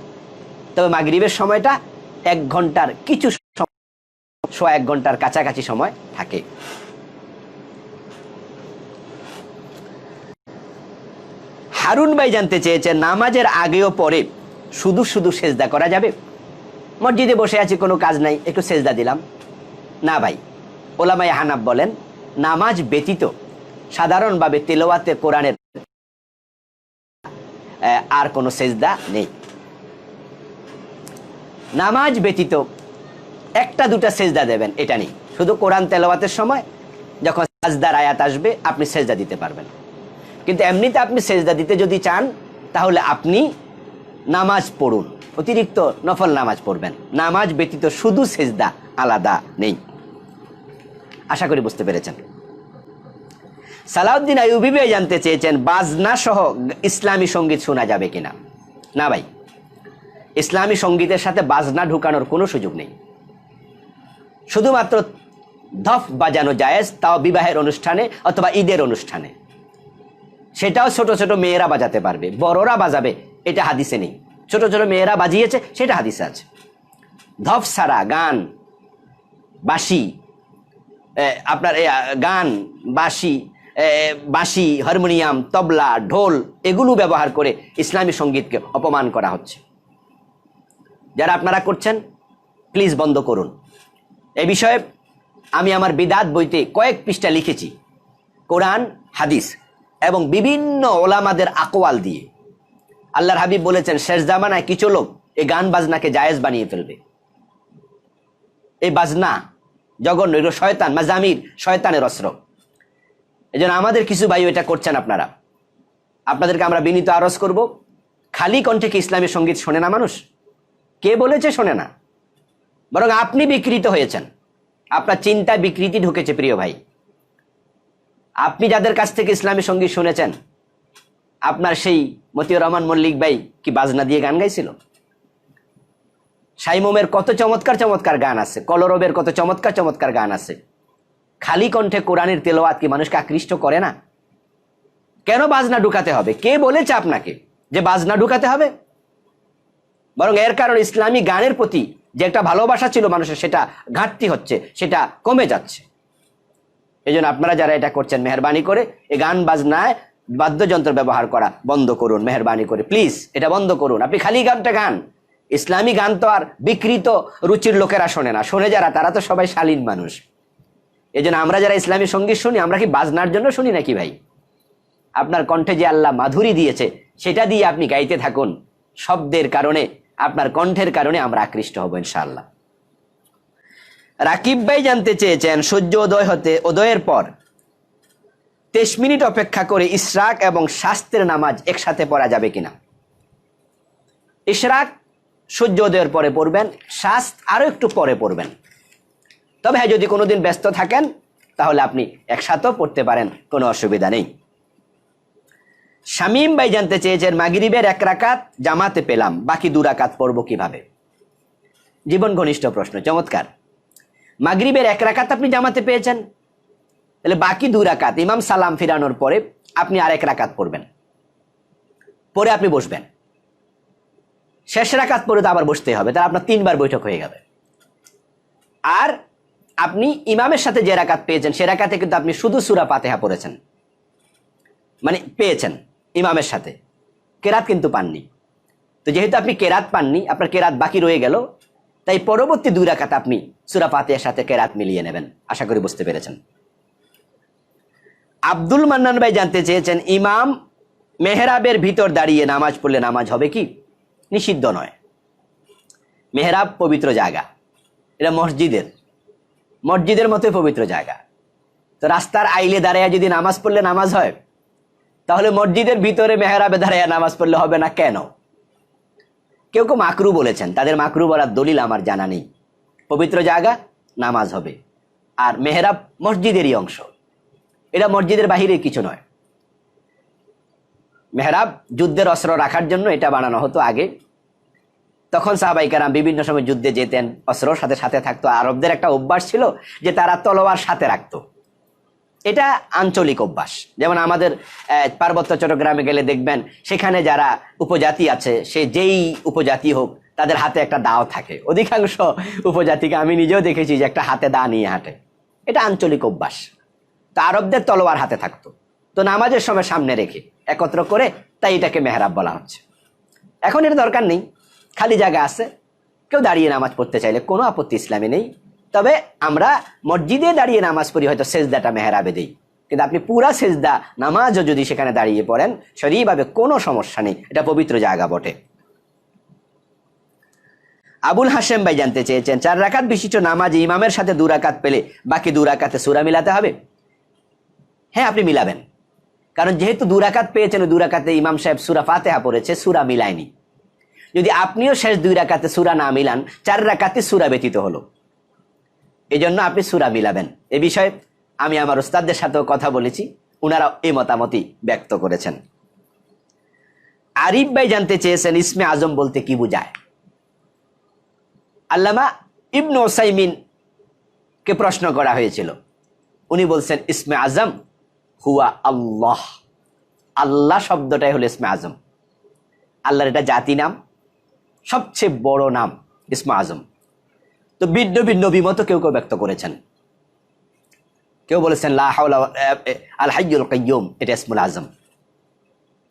তবে মাগরিবের সময়টা 1 ঘন্টার কিছু, 1 ঘন্টার কাছাকাছি সময় থাকে। হারুন ভাই জানতে চেয়েছেন, নামাজের আগেও পরে শুধু শুধু সেজদা করা যাবে? মসজিদে বসে আছি, কোনো কাজ নাই, একটু সেজদা দিলাম। না ভাই, ওলামায়ে হানাফ বলেন নামাজ ব্যতীত সাধারণভাবে তেলাওয়াতে কোরআনের আর কোনো সেজদা নেই। নামাজ ব্যতীত 1-2টা সেজদা দেবেন এটা নেই, শুধু কোরআন তেলাওয়াতের সময় যখন সাজদার আয়াত আসবে আপনি সেজদা দিতে পারবেন। কিন্তু এমনিতে আপনি সেজদা দিতে যদি চান তাহলে আপনি নামাজ পড়ুন, অতিরিক্ত নফল নামাজ পড়বেন। নামাজ ব্যতীত শুধু সেজদা আলাদা নেই। আশা করি বুঝতে পেরেছেন। সালাউদ্দিন আইয়ুবী ভাই জানতে চেয়েছেন, বাজনা সহ ইসলামী সঙ্গীত শোনা যাবে কিনা? না ভাই, ইসলামী সঙ্গীতের সাথে বাজনা ঢুকানোর কোনো সুযোগ নেই। শুধুমাত্র ধফ বাজানো জায়েজ, তাও বিবাহের অনুষ্ঠানে অথবা ঈদের অনুষ্ঠানে, সেটাও ছোট ছোট মেয়েরা বাজাতে পারবে, বড়রা বাজাবে এটা হাদিসে নেই। ছোট ছোট মেয়েরা বাজিয়েছে সেটা হাদিসে আছে। ধফ ছাড়া গান, বাঁশি, আপনার গান, বাঁশি, হারমোনিয়াম, তবলা, ঢোল এগুলো ব্যবহার করে ইসলামী সঙ্গীতকে অপমান করা হচ্ছে। যারা আপনারা করছেন প্লিজ বন্ধ করুন। এ বিষয়ে আমি আমার বিদাত বইতে কয়েক পৃষ্ঠা লিখেছি। কোরআন, হাদিস এবং বিভিন্ন ওলামাদের আকওয়াল দিয়ে। আল্লাহর হাবিব বলেছেন শেষ জামানায় কিছু লোক এই গান বাজনাকে জায়েজ বানিয়ে ফেলবে। এই বাজনা জঘন্য, এগুলো শয়তান, মাজামির, শয়তানের অস্ত্র। এই জন্য আমাদের কিছু ভাই এটা করছেন আপনারা, আপনাদেরকে আমরা বিনীত আরজ করব, খালি কণ্ঠে কি ইসলামী সঙ্গীত শোনে না মানুষ? কে বলেছে শোনে না? বরং আপনি বিকৃত হয়েছেন, আপনার চিন্তায় বিকৃতি ঢুকেছে প্রিয় ভাই। আপনি যাদের কাছ থেকে ইসলামী সঙ্গীত শুনেছেন, আপনার সেই মতিউর রহমান মল্লিক ভাই কি বাজনা দিয়ে গান গাইছিল? সাইমুমের কত চমৎকার চমৎকার গান আছে, কলরবের কত চমৎকার চমৎকার গান আছে। খালি কণ্ঠে কোরআনের তেলাওয়াত কি মানুষকে আকৃষ্ট করে না? কেন বাজনা ঢুকাতে হবে? কে বলেছে আপনাকে যে বাজনা ঢুকাতে হবে? বরং এর কারণ ইসলামী গানের প্রতি যে একটা ভালোবাসা ছিল মানুষের, সেটা ঘাটতি হচ্ছে, সেটা কমে যাচ্ছে। এই জন্য আপনারা যারা এটা করছেন, মেহরবানি করে এই গান বাজনায় বাদ্যযন্ত্র ব্যবহার করা বন্ধ করুন, মেহরবানি করে প্লিজ এটা বন্ধ করুন। আপনি খালি গানটা গান। ইসলামী গান তো আর বিকৃত রুচির লোকেরা শোনে না, শোনে যারা তারা তো সবাই শালীন মানুষ। এই জন্য আমরা যারা ইসলামী সঙ্গীত শুনি, আমরা কি বাজনার জন্য শুনি নাকি ভাই? আপনার কণ্ঠে যে আল্লাহ মাধুরী দিয়েছে সেটা দিয়ে আপনি গাইতে থাকুন। শব্দের কারণে, আপনার কণ্ঠের কারণে আমরা আকৃষ্ট হব ইনশাআল্লাহ। রাকিব ভাই জানতে চেয়েছেন সূর্য উদয়ের পর 23 মিনিট অপেক্ষা করে ইশরাক এবং শাস্ত্রের নামাজ একসাথে পড়া যাবে কিনা? ইশরাক সূর্য উদয়ের পরে পড়বেন, শাস্ত্র আরো একটু পরে পড়বেন। তবে হ্যাঁ, যদি কোনোদিন ব্যস্ত থাকেন তাহলে আপনি একসাথেও পড়তে পারেন, কোনো অসুবিধা নেই। শামীম ভাই জানতে চেয়েছেন মাগরিবের 1 রাকাত জামাতে পেলাম, বাকি 2 রাকাত পড়বো কিভাবে? জীবন ঘনিষ্ঠ প্রশ্ন, চমৎকার। মাগরিবের 1 রাকাত আপনি জামাতে পেয়েছেন, তাহলে বাকি 2 রাকাত ইমাম সালাম ফিরানোর পরে আপনি আর 1 রাকাত পড়বেন, পরে আপনি বসবেন। শেষ রাকাত পরে তো আবার বসতে হবে, তাহলে আপনার 3 বার বৈঠক হয়ে যাবে। আর আপনি ইমামের সাথে যে রাকাত পেয়েছেন সে রাকাতে কিন্তু আপনি শুধু সূরা ফাতিহা পড়েছেন, মানে পেয়েছেন ইমামের সাথে, কেরাত কিন্তু পাননি। তো যেহেতু আপনি কেরাত পাননি, আপনার কেরাত বাকি রয়ে গেল, তাই পরবর্তী 2 রাকাত আপনি সূরা ফাতিহার সাথে কেরাত মিলিয়ে নেবেন। আশা করি বুঝতে পেরেছেন। আব্দুল মান্নান ভাই জানতে চেয়েছেন ইমাম মেহরাবের ভিতর দাঁড়িয়ে নামাজ পড়লে নামাজ হবে কি? নিষিদ্ধ নয়। মেহরাব পবিত্র জায়গা, এটা মসজিদের মতোই পবিত্র জায়গা। তো রাস্তার আইলে দাঁড়াইয়া যদি নামাজ পড়লে নামাজ হয়, তাহলে মসজিদের ভিতরে মেহরাবে দাঁড়াইয়া নামাজ পড়লে হবে না কেন? কেউ কেউ মাকরু বলেছেন, তাদের মাকরু বলার দলিল আমার জানা নেই। পবিত্র জায়গা, নামাজ হবে। আর মেহরাব মসজিদেরই অংশ, এটা মসজিদের বাহিরে কিছু নয়। মেহরাব যুদ্ধের অস্ত্র রাখার জন্য এটা বানানো হতো আগে। তখন সাহাবায়ে কেরাম বিভিন্ন সময় যুদ্ধে যেতেন, অস্ত্র সাথে সাথে থাকতো। আরবদের একটা অভ্যাস ছিল যে তারা তলোয়ার সাথে রাখতো, এটা আঞ্চলিক অভ্যাস। যেমন আমাদের পার্বত্য চট্টগ্রামে গেলে দেখবেন সেখানে যারা উপজাতি আছে, সে যেই উপজাতি হোক, তাদের হাতে একটা দাও থাকে। অধিকাংশ উপজাতিকে আমি নিজেও দেখেছি যে একটা হাতে দা নিয়ে হাঁটে, এটা আঞ্চলিক অভ্যাস। তা আরবদের তলোয়ার হাতে থাকতো, তো নামাজের সময় সামনে রেখে একত্র করে, তাই এটাকে মেহরাব বলা হচ্ছে। এখন এটা দরকার নেই, খালি জায়গা আছে, কেউ দাঁড়িয়ে নামাজ পড়তে চাইলে কোনো আপত্তি ইসলামে নেই। তবে আমরা মসজিদে দাঁড়িয়ে নামাজ পড়ি, হয়তো সেজদাটা মেহরাবে দিই, কিন্তু আপনি পুরা সেজদা নামাজও যদি সেখানে দাঁড়িয়ে পড়েন শরীয়ভাবে কোনো সমস্যা নেই, এটা পবিত্র জায়গা বটে। আবুল হাশেম ভাই জানতে চেয়েছেন 4 রাকাত বিশিষ্ট নামাজ ইমামের সাথে 2 রাকাত পেলে বাকি 2 রাকাতে সূরা মিলাতে হবে? হ্যাঁ, আপনি মিলাবেন, কারণ যেহেতু 2 রাকাত পেয়েছেন, 2 রাকাতে ইমাম সাহেব সূরা ফাতিহা পড়েছে, সূরা মিলায়নি। যদি আপনিও শেষ 2 রাকাতে সূরা না মিলান, 4 রাকাতে সূরা ব্যতীত হলো। এই জন্য আপনি সূরা মিলাবেন। এ বিষয়ে আমি আমার উস্তাদদের সাথেও কথা বলেছি, ওনারা এই মতামতই ব্যক্ত করেছেন। আরিফ ভাই জানতে চেয়েছেন ইসমে আজম বলতে কি বোঝায়? আল্লামা ইবনে উসাইমিন কে প্রশ্ন করা হয়েছিল, উনি বলছেন ইসমে আজম হুয়া আল্লাহ। আল্লাহ শব্দটাই হলো ইসমে আজম। আল্লাহর এটা জাতি নাম, সবচেয়ে বড় নাম ইসমে আজম। তো ভিন্ন ভিন্ন বিমত কেউ কেউ ব্যক্ত করেছেন। কেউ বলেছেন লা হাওলা আল হাইয়ুল কাইয়ুম, এটা ইসমুল আজম।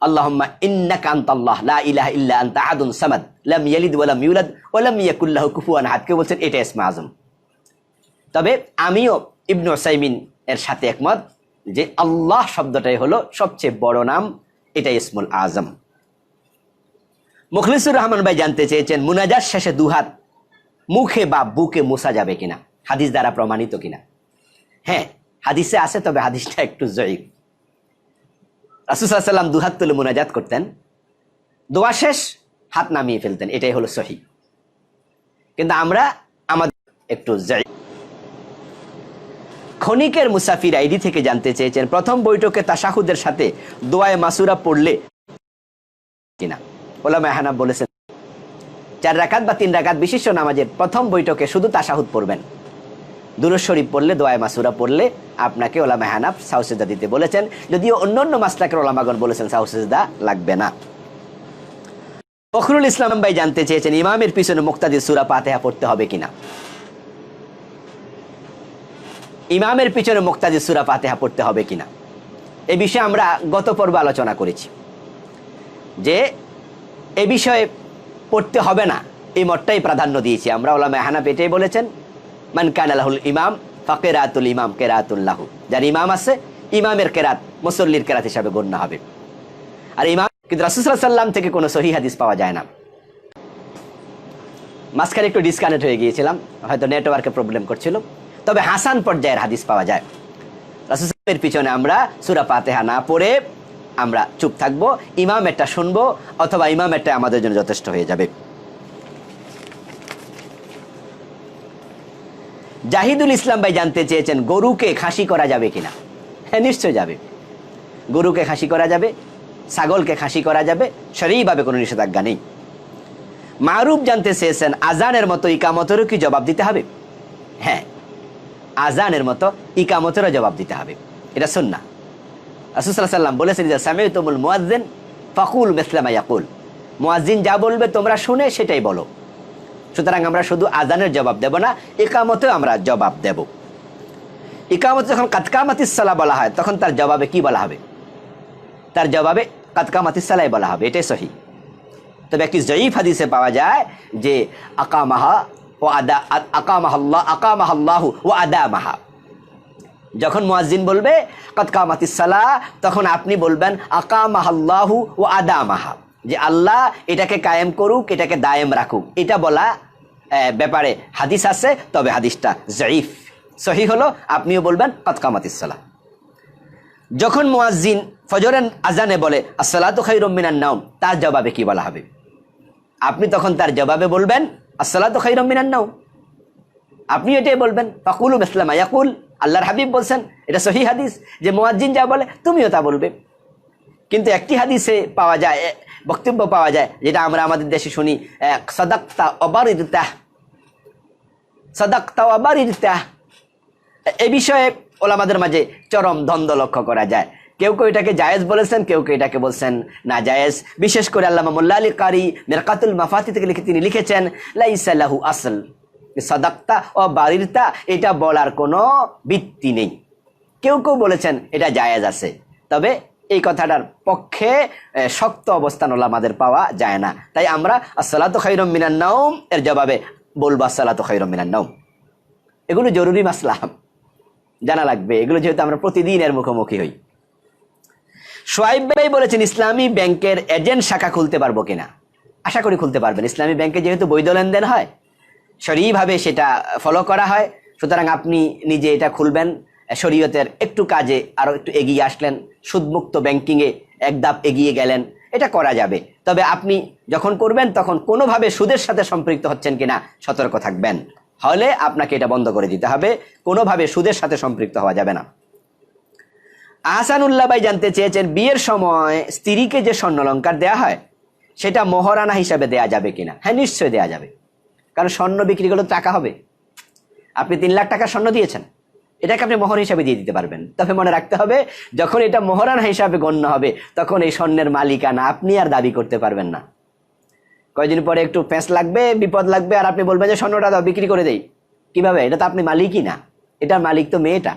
আল্লাহুম্মা ইন্নাকা আনতাল্লাহ লা ইলাহা ইল্লা আনতা আহাদুন সামাদ লাম ইয়ালিদ ওয়া লাম ইউলাদ ওয়া লাম ইয়াকুল লাহু কুফুয়ান আহাদ। কেউ বলছেন এটা ইসমে আজম। তবে আমিও ইবনে উসাইমিন এর সাথে একমত যে আল্লাহ শব্দটাই হলো সবচেয়ে বড় নাম, এটাই ইসমুল আজম। মুখলিসুর রহমান ভাই জানতে চেয়েছেন মুনাজাত শেষে দুহাত মুখে বা বুকে মোছা যাবে কিনা, হাদিস দ্বারা প্রমাণিত কিনা। হ্যাঁ, হাদিসে আছে, তবে হাদিসটা একটু জয়ীফ। রাসূল সাল্লাল্লাহু আলাইহি ওয়াসাল্লাম দুহাত তুলে মুনাজাত করতেন, দোয়া শেষ হাত নামিয়ে ফেলতেন, এটাই হলো সহি। কিন্তু আমরা আমাদের একটু জয়ীফ। খনিকের মুসাফির আইডি থেকে জানতে চেয়েছেন প্রথম বৈঠকে তাশাহুদের সাথে দোয়ায়ে মাসুরা পড়লে কিনা। ওলামায়ে হানাফ বলেছেন 4 রাকাত বা 3 রাকাত বিশিষ্ট নামাজের প্রথম বৈঠকে শুধু তাশাহুদ পড়বেন। দুরূদ শরীফ পড়লে, দোয়ায়ে মাসুরা পড়লে আপনাকে ওলামায়ে হানাফ সাহু সিজদা দিতে বলেছেন, যদিও অন্যান্য মাসলাকের ওলামাগণ বলেছেন সাহু সিজদা লাগবে না। ফখরুল ইসলাম ভাই জানতে চেয়েছেন ইমামের পিছনে মুক্তাদি সূরা ফাতিহা পড়তে হবে কিনা। ইমামের পিছনে মুক্তাদি সূরা ফাতিহা পড়তে হবে কিনা, এ বিষয়ে আমরা গত পর্বে আলোচনা করেছি যে এ বিষয়ে পড়তে হবে না, এই মতটাই প্রাধান্য দিয়েছি আমরা। ওলামায়ে হানাফ এটাই বলেছেন মান কানা লাহুল ইমাম ফাকিরাতুল ইমাম কিরাতুল লাহু, যার ইমাম আছে ইমামের কেরাত মুসল্লির কেরাত হিসাবে গণ্য হবে। আর ইমাম, কিন্তু রাসূল সাল্লাল্লাহু আলাইহি ওয়াসাল্লাম থেকে কোনো সহিহ হাদিস পাওয়া যায় না। মাঝখানে একটু ডিসকানেক্ট হয়ে গিয়েছিলাম, হয়তো নেটওয়ার্কে প্রবলেম করছিল, তবে হাসান পর্যায়ের হাদিস পাওয়া যায়। রাসূল সাল্লাল্লাহু আলাইহি ওয়াসাল্লামের পিছনে আমরা সূরা ফাতিহা না পড়ে আমরা চুপ থাকবো, ইমামেরটা শুনবো, অথবা ইমামেরটা আমাদের জন্য যথেষ্ট হয়ে যাবে। জাহিদুল ইসলাম ভাই জানতে চেয়েছেন গরুকে খাসি করা যাবে কিনা। হ্যাঁ, নিশ্চয় যাবে। গরুকে খাসি করা যাবে, ছাগলকে খাসি করা যাবে, শরীয়ভাবে কোনো নিষেধাজ্ঞা নেই। মারুফ জানতে চেয়েছেন আজানের মতো ইকামতেরও কি জবাব দিতে হবে। হ্যাঁ, আজানের মতো ইকামতেরও জবাব দিতে হবে, এটা সুন্নাহ। রাসূল সাল্লাল্লাহু আলাইহি ওয়াসাল্লাম বলেছেন যে সামি'তুমুল মুয়াজ্জিন ফাকুল মিসলা মা ইয়াকুল, মুয়াজ্জিন যা বলবে তোমরা শুনে সেটাই বলো। সুতরাং আমরা শুধু আজানের জবাব দেব না, ইকামতেও আমরা জবাব দেব। ইকামত যখন কাদ কামাতিস সালাহ বলা হয় তখন তার জবাবে কি বলা হবে, তার জবাবে কাদ কামাতিস সালাহ বলা হবে, এটাই সহিহ। তবে একটি জয়ীফ হাদিসে পাওয়া যায় যে আকামাহা ও আদা, আকামাহাল্লাহু ওয়া আদামাহা, যখন মুয়াজ্জিন বলবে কাদ কামাতিস সালাহ তখন আপনি বলবেন আকামাহাল্লাহু ওয়া আদামাহা, যে আল্লাহ এটাকে কায়েম করুক, এটাকে দায়েম রাখুক। এটা বলা ব্যাপারে হাদিস আছে, তবে হাদিসটা জয়ীফ। সহিহ হলো আপনিও বলবেন কাদ কামাতিস সালাহ। যখন মুয়াজ্জিন ফজরের আজানে বলে আসসালাতু খায়রুম মিনান নাওম, তার জবাবে কি বলা হবে, আপনি তখন তার জবাবে বলবেন আসসালাতু খায়রুম মিনান নাওম, আপনি এটাই বলবেন ফাকুলু মিসলা মা ইয়াকুল। আল্লাহর হাবিব বলছেন, এটা সহিহ হাদিস, যে মুয়াজ্জিন যা বলে তুমিও তা বলবে। কিন্তু একটি হাদিসে পাওয়া যায়, বক্তব্য পাওয়া যায়, যেটা আমরা আমাদের দেশে শুনি, সাদাক্তা ওয়াবারিরতা, সাদাক্তা ওয়াবারিরতা। এই বিষয়ে ওলামাদের মাঝে চরম দ্বন্দ্ব লক্ষ্য করা যায়। কেউ কেউ এটাকে জায়েজ বলেছেন, কেউ কেউ এটাকে বলছেন না জায়েজ। বিশেষ করে আল্লামা মোল্লা আলী কারি মিরকাতুল মাফাতি থেকে তিনি লিখেছেন লাইসা লাহু আসল, সাদাক্তা ওয়াবারিরতা এটা বলার কোনো ভিত্তি নেই। কেউ কেউ বলেছেন এটা জায়েজ আছে, তবে এই কথাটার পক্ষে শক্ত অবস্থান ওলামাদের পাওয়া যায় না। তাই আমরা আসসালাতু খায়রুম মিনান নাওম এর জবাবে বলবো আসসালাতু খায়রুম মিনান নাওম। এগুলো জরুরি মাসলা, জানা লাগবে এগুলো, যেহেতু আমরা প্রতিদিন এর মুখোমুখি হই। সোয়াইব ভাই বলেছেন ইসলামী ব্যাংকের এজেন্ট শাখা খুলতে পারবো কিনা। আশা করি খুলতে পারবেন। ইসলামী ব্যাংকে যেহেতু বৈধ লেনদেন হয়, শরীয়ভাবে সেটা ফলো করা হয়, সুতরাং আপনি নিজে এটা খুলবেন। শরীয়তের একটু কাজে আরো একটু এগিয়ে আসলেন, সুদমুক্ত ব্যাংকিংয়ে এক ধাপ এগিয়ে গেলেন, এটা করা যাবে। তবে আপনি যখন করবেন তখন কোনোভাবে সুদের সাথে সম্পৃক্ত হচ্ছেন কিনা সতর্ক থাকবেন, হলে আপনাকে এটা বন্ধ করে দিতে হবে। কোনোভাবে সুদের সাথে সম্পৃক্ত হওয়া যাবে না। আহসানুল্লাহ ভাই জানতে চেয়েছেন বিয়ের সময় স্ত্রীকে যে স্বর্ণালংকার দেয়া হয় সেটা মহারানা হিসাবে দেয়া যাবে কিনা। হ্যাঁ, নিশ্চয়ই দেয়া যাবে, কারণ স্বর্ণ বিক্রি করলে টাকা হবে। আপনি 3 লাখ টাকা স্বর্ণ দিয়েছেন, এটাকে আপনি মোহর হিসাবে দিয়ে দিতে পারবেন। তবে মনে রাখতে হবে, যখন এটা মোহরানা হিসাবে গণ্য হবে তখন এই স্বর্ণের মালিকানা আপনি আর দাবি করতে পারবেন না। কয়েকদিন পরে একটু প্যাঁচ লাগবে, বিপদ লাগবে, আর আপনি বলবেন যে স্বর্ণটা দাও, বিক্রি করে দেই। কিভাবে? এটা তো আপনি মালিকই না, এটার মালিক তো মেয়েটা।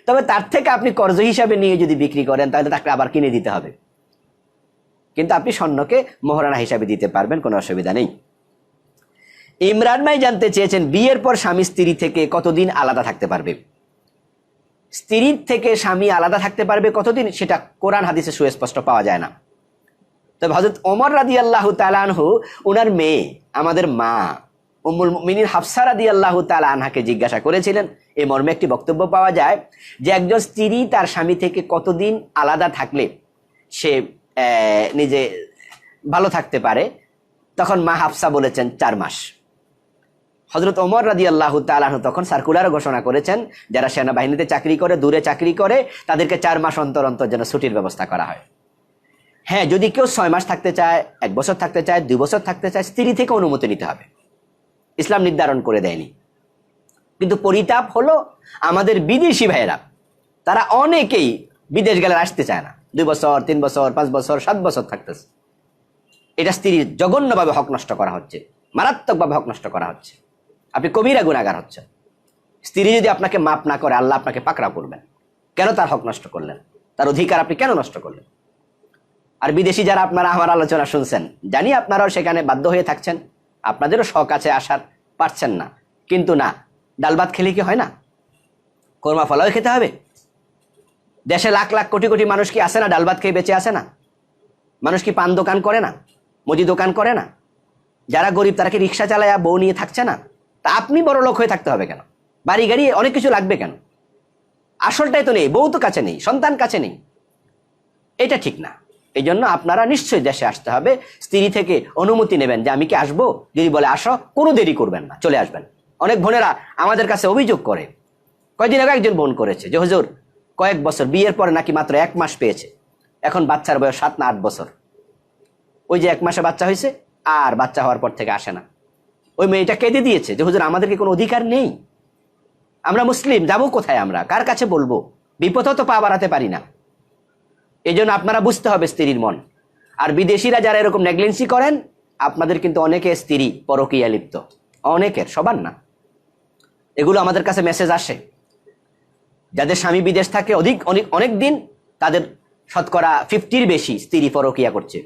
তবে তার থেকে আপনি কর্জ হিসাবে নিয়ে যদি বিক্রি করেন তাহলে তাকে আবার কিনে দিতে হবে, কিন্তু আপনি স্বর্ণকে মোহরানা হিসাবে দিতে পারবেন, কোনো অসুবিধা নেই। ইমরান ভাই জানতে চেয়েছেন বিয়ের পর স্বামী স্ত্রী থেকে কতদিন আলাদা থাকতে পারবে। স্ত্রীর থেকে স্বামী আলাদা থাকতে পারবে কতদিন, সেটা কোরআন হাদিসে সুস্পষ্ট পাওয়া যায় না। তবে হযরত ওমর রাদিয়াল্লাহু তাআলা আনহু, ওনার মেয়ে, আমাদের মা উম্মুল মুমিনিন হাফসা রাদিয়াল্লাহু তাআলা আনহাকে জিজ্ঞাসা করেছিলেন। এই মর্মে একটি বক্তব্য পাওয়া যায় যে একজন স্ত্রী তার স্বামী থেকে কতদিন আলাদা থাকলে সে নিজে ভালো থাকতে পারে। তখন মা হাফসা বলেছেন 4 মাস। হযরত ওমর রাদিয়াল্লাহু তাআলা আনহু তখন সার্কুলার ঘোষণা করেছেন, যারা সেনাবাহিনীতে চাকরি করে, দূরে চাকরি করে, তাদেরকে 4 মাস অন্তর অন্তর যেন ছুটির ব্যবস্থা করা হয়। হ্যাঁ, যদি কেউ 6 মাস থাকতে চায়, 1 বছর থাকতে চায়, 2 বছর থাকতে চায়, স্ত্রী থেকে অনুমতি নিতে হবে। ইসলাম নির্ধারণ করে দেয়নি। কিন্তু পরিতাপ হলো আমাদের বিদেশি ভাইয়েরা, তারা অনেকেই বিদেশ গেলে আসতে চায় না, 2 বছর, 3 বছর, 5 বছর, 7 বছর থাকতেছে। এটা স্ত্রীর জঘন্যভাবে হক নষ্ট করা হচ্ছে, মারাত্মকভাবে হক নষ্ট করা হচ্ছে। আপনি কবিরা গুনাহগার হচ্ছেন। স্ত্রী যদি আপনাকে মাপ না করে, আল্লাহ আপনাকে পাকড়াও করবেন। কেন তার হক নষ্ট করলেন? তার অধিকার আপনি কেন নষ্ট করলেন? আর বিদেশি যারা আপনারা আমার আলোচনা শুনছেন, জানি আপনারাও সেখানে বাধ্য হয়ে থাকছেন, আপনাদেরও শখ আছে আসার, পারছেন না। কিন্তু না, ডাল ভাত খেলে কি হয় না? কোরমা ফলাও খেতে হবে। দেশে লাখ লাখ কোটি কোটি মানুষ কি আসে না ডাল ভাত খেয়ে বেঁচে আসে না? মানুষ কি পান দোকান করে না, মুদি দোকান করে না? যারা গরিব তারা কি রিক্সা চালায় বউ নিয়ে থাকছে না? তা আপনি বড় লোক হয়ে থাকতে হবে কেন? বাড়ি গাড়ি অনেক কিছু লাগবে কেন? আসলটাই তো নেই, বউ তো কাছে নেই, সন্তান কাছে নেই। এটা ঠিক না। এই জন্য আপনারা নিশ্চয়ই দেশে আসতে হবে। স্ত্রী থেকে অনুমতি নেবেন যে আমি কি আসবো। যদি বলে আসো, কোনো দেরি করবেন না, চলে আসবেন। অনেক বোনেরা আমাদের কাছে অভিযোগ করে, কয়েকদিন আগে একজন বোন করেছে যে হুজুর, কয়েক বছর বিয়ের পরে নাকি মাত্র 1 মাস পেয়েছে, এখন বাচ্চার বয়স 7 না 8 বছর। ওই যে 1 মাসে বাচ্চা হয়েছে, আর বাচ্চা হওয়ার পর থেকে আসে না। ওই মেয়েটা কেঁদে দিয়েছে যে হুজুর, আমাদেরকে কোনো অধিকার নেই, আমরা মুসলিম, যাবো কোথায়, আমরা কার কাছে বলবো, বিপদও তো পা বাড়াতে পারি না। এই জন্য আপনারা বুঝতে হবে স্ত্রীর মন। আর বিদেশিরা যারা এরকম নেগলেন্সি করেন, আপনাদের কিন্তু অনেকে স্ত্রী পরকীয়া লিপ্ত, অনেকের, সবার না। এগুলো আমাদের কাছে মেসেজ আসে। যাদের স্বামী বিদেশ থাকে অনেক দিন, তাদের শতকরা 50-র বেশি স্ত্রী পরকীয়া করছে।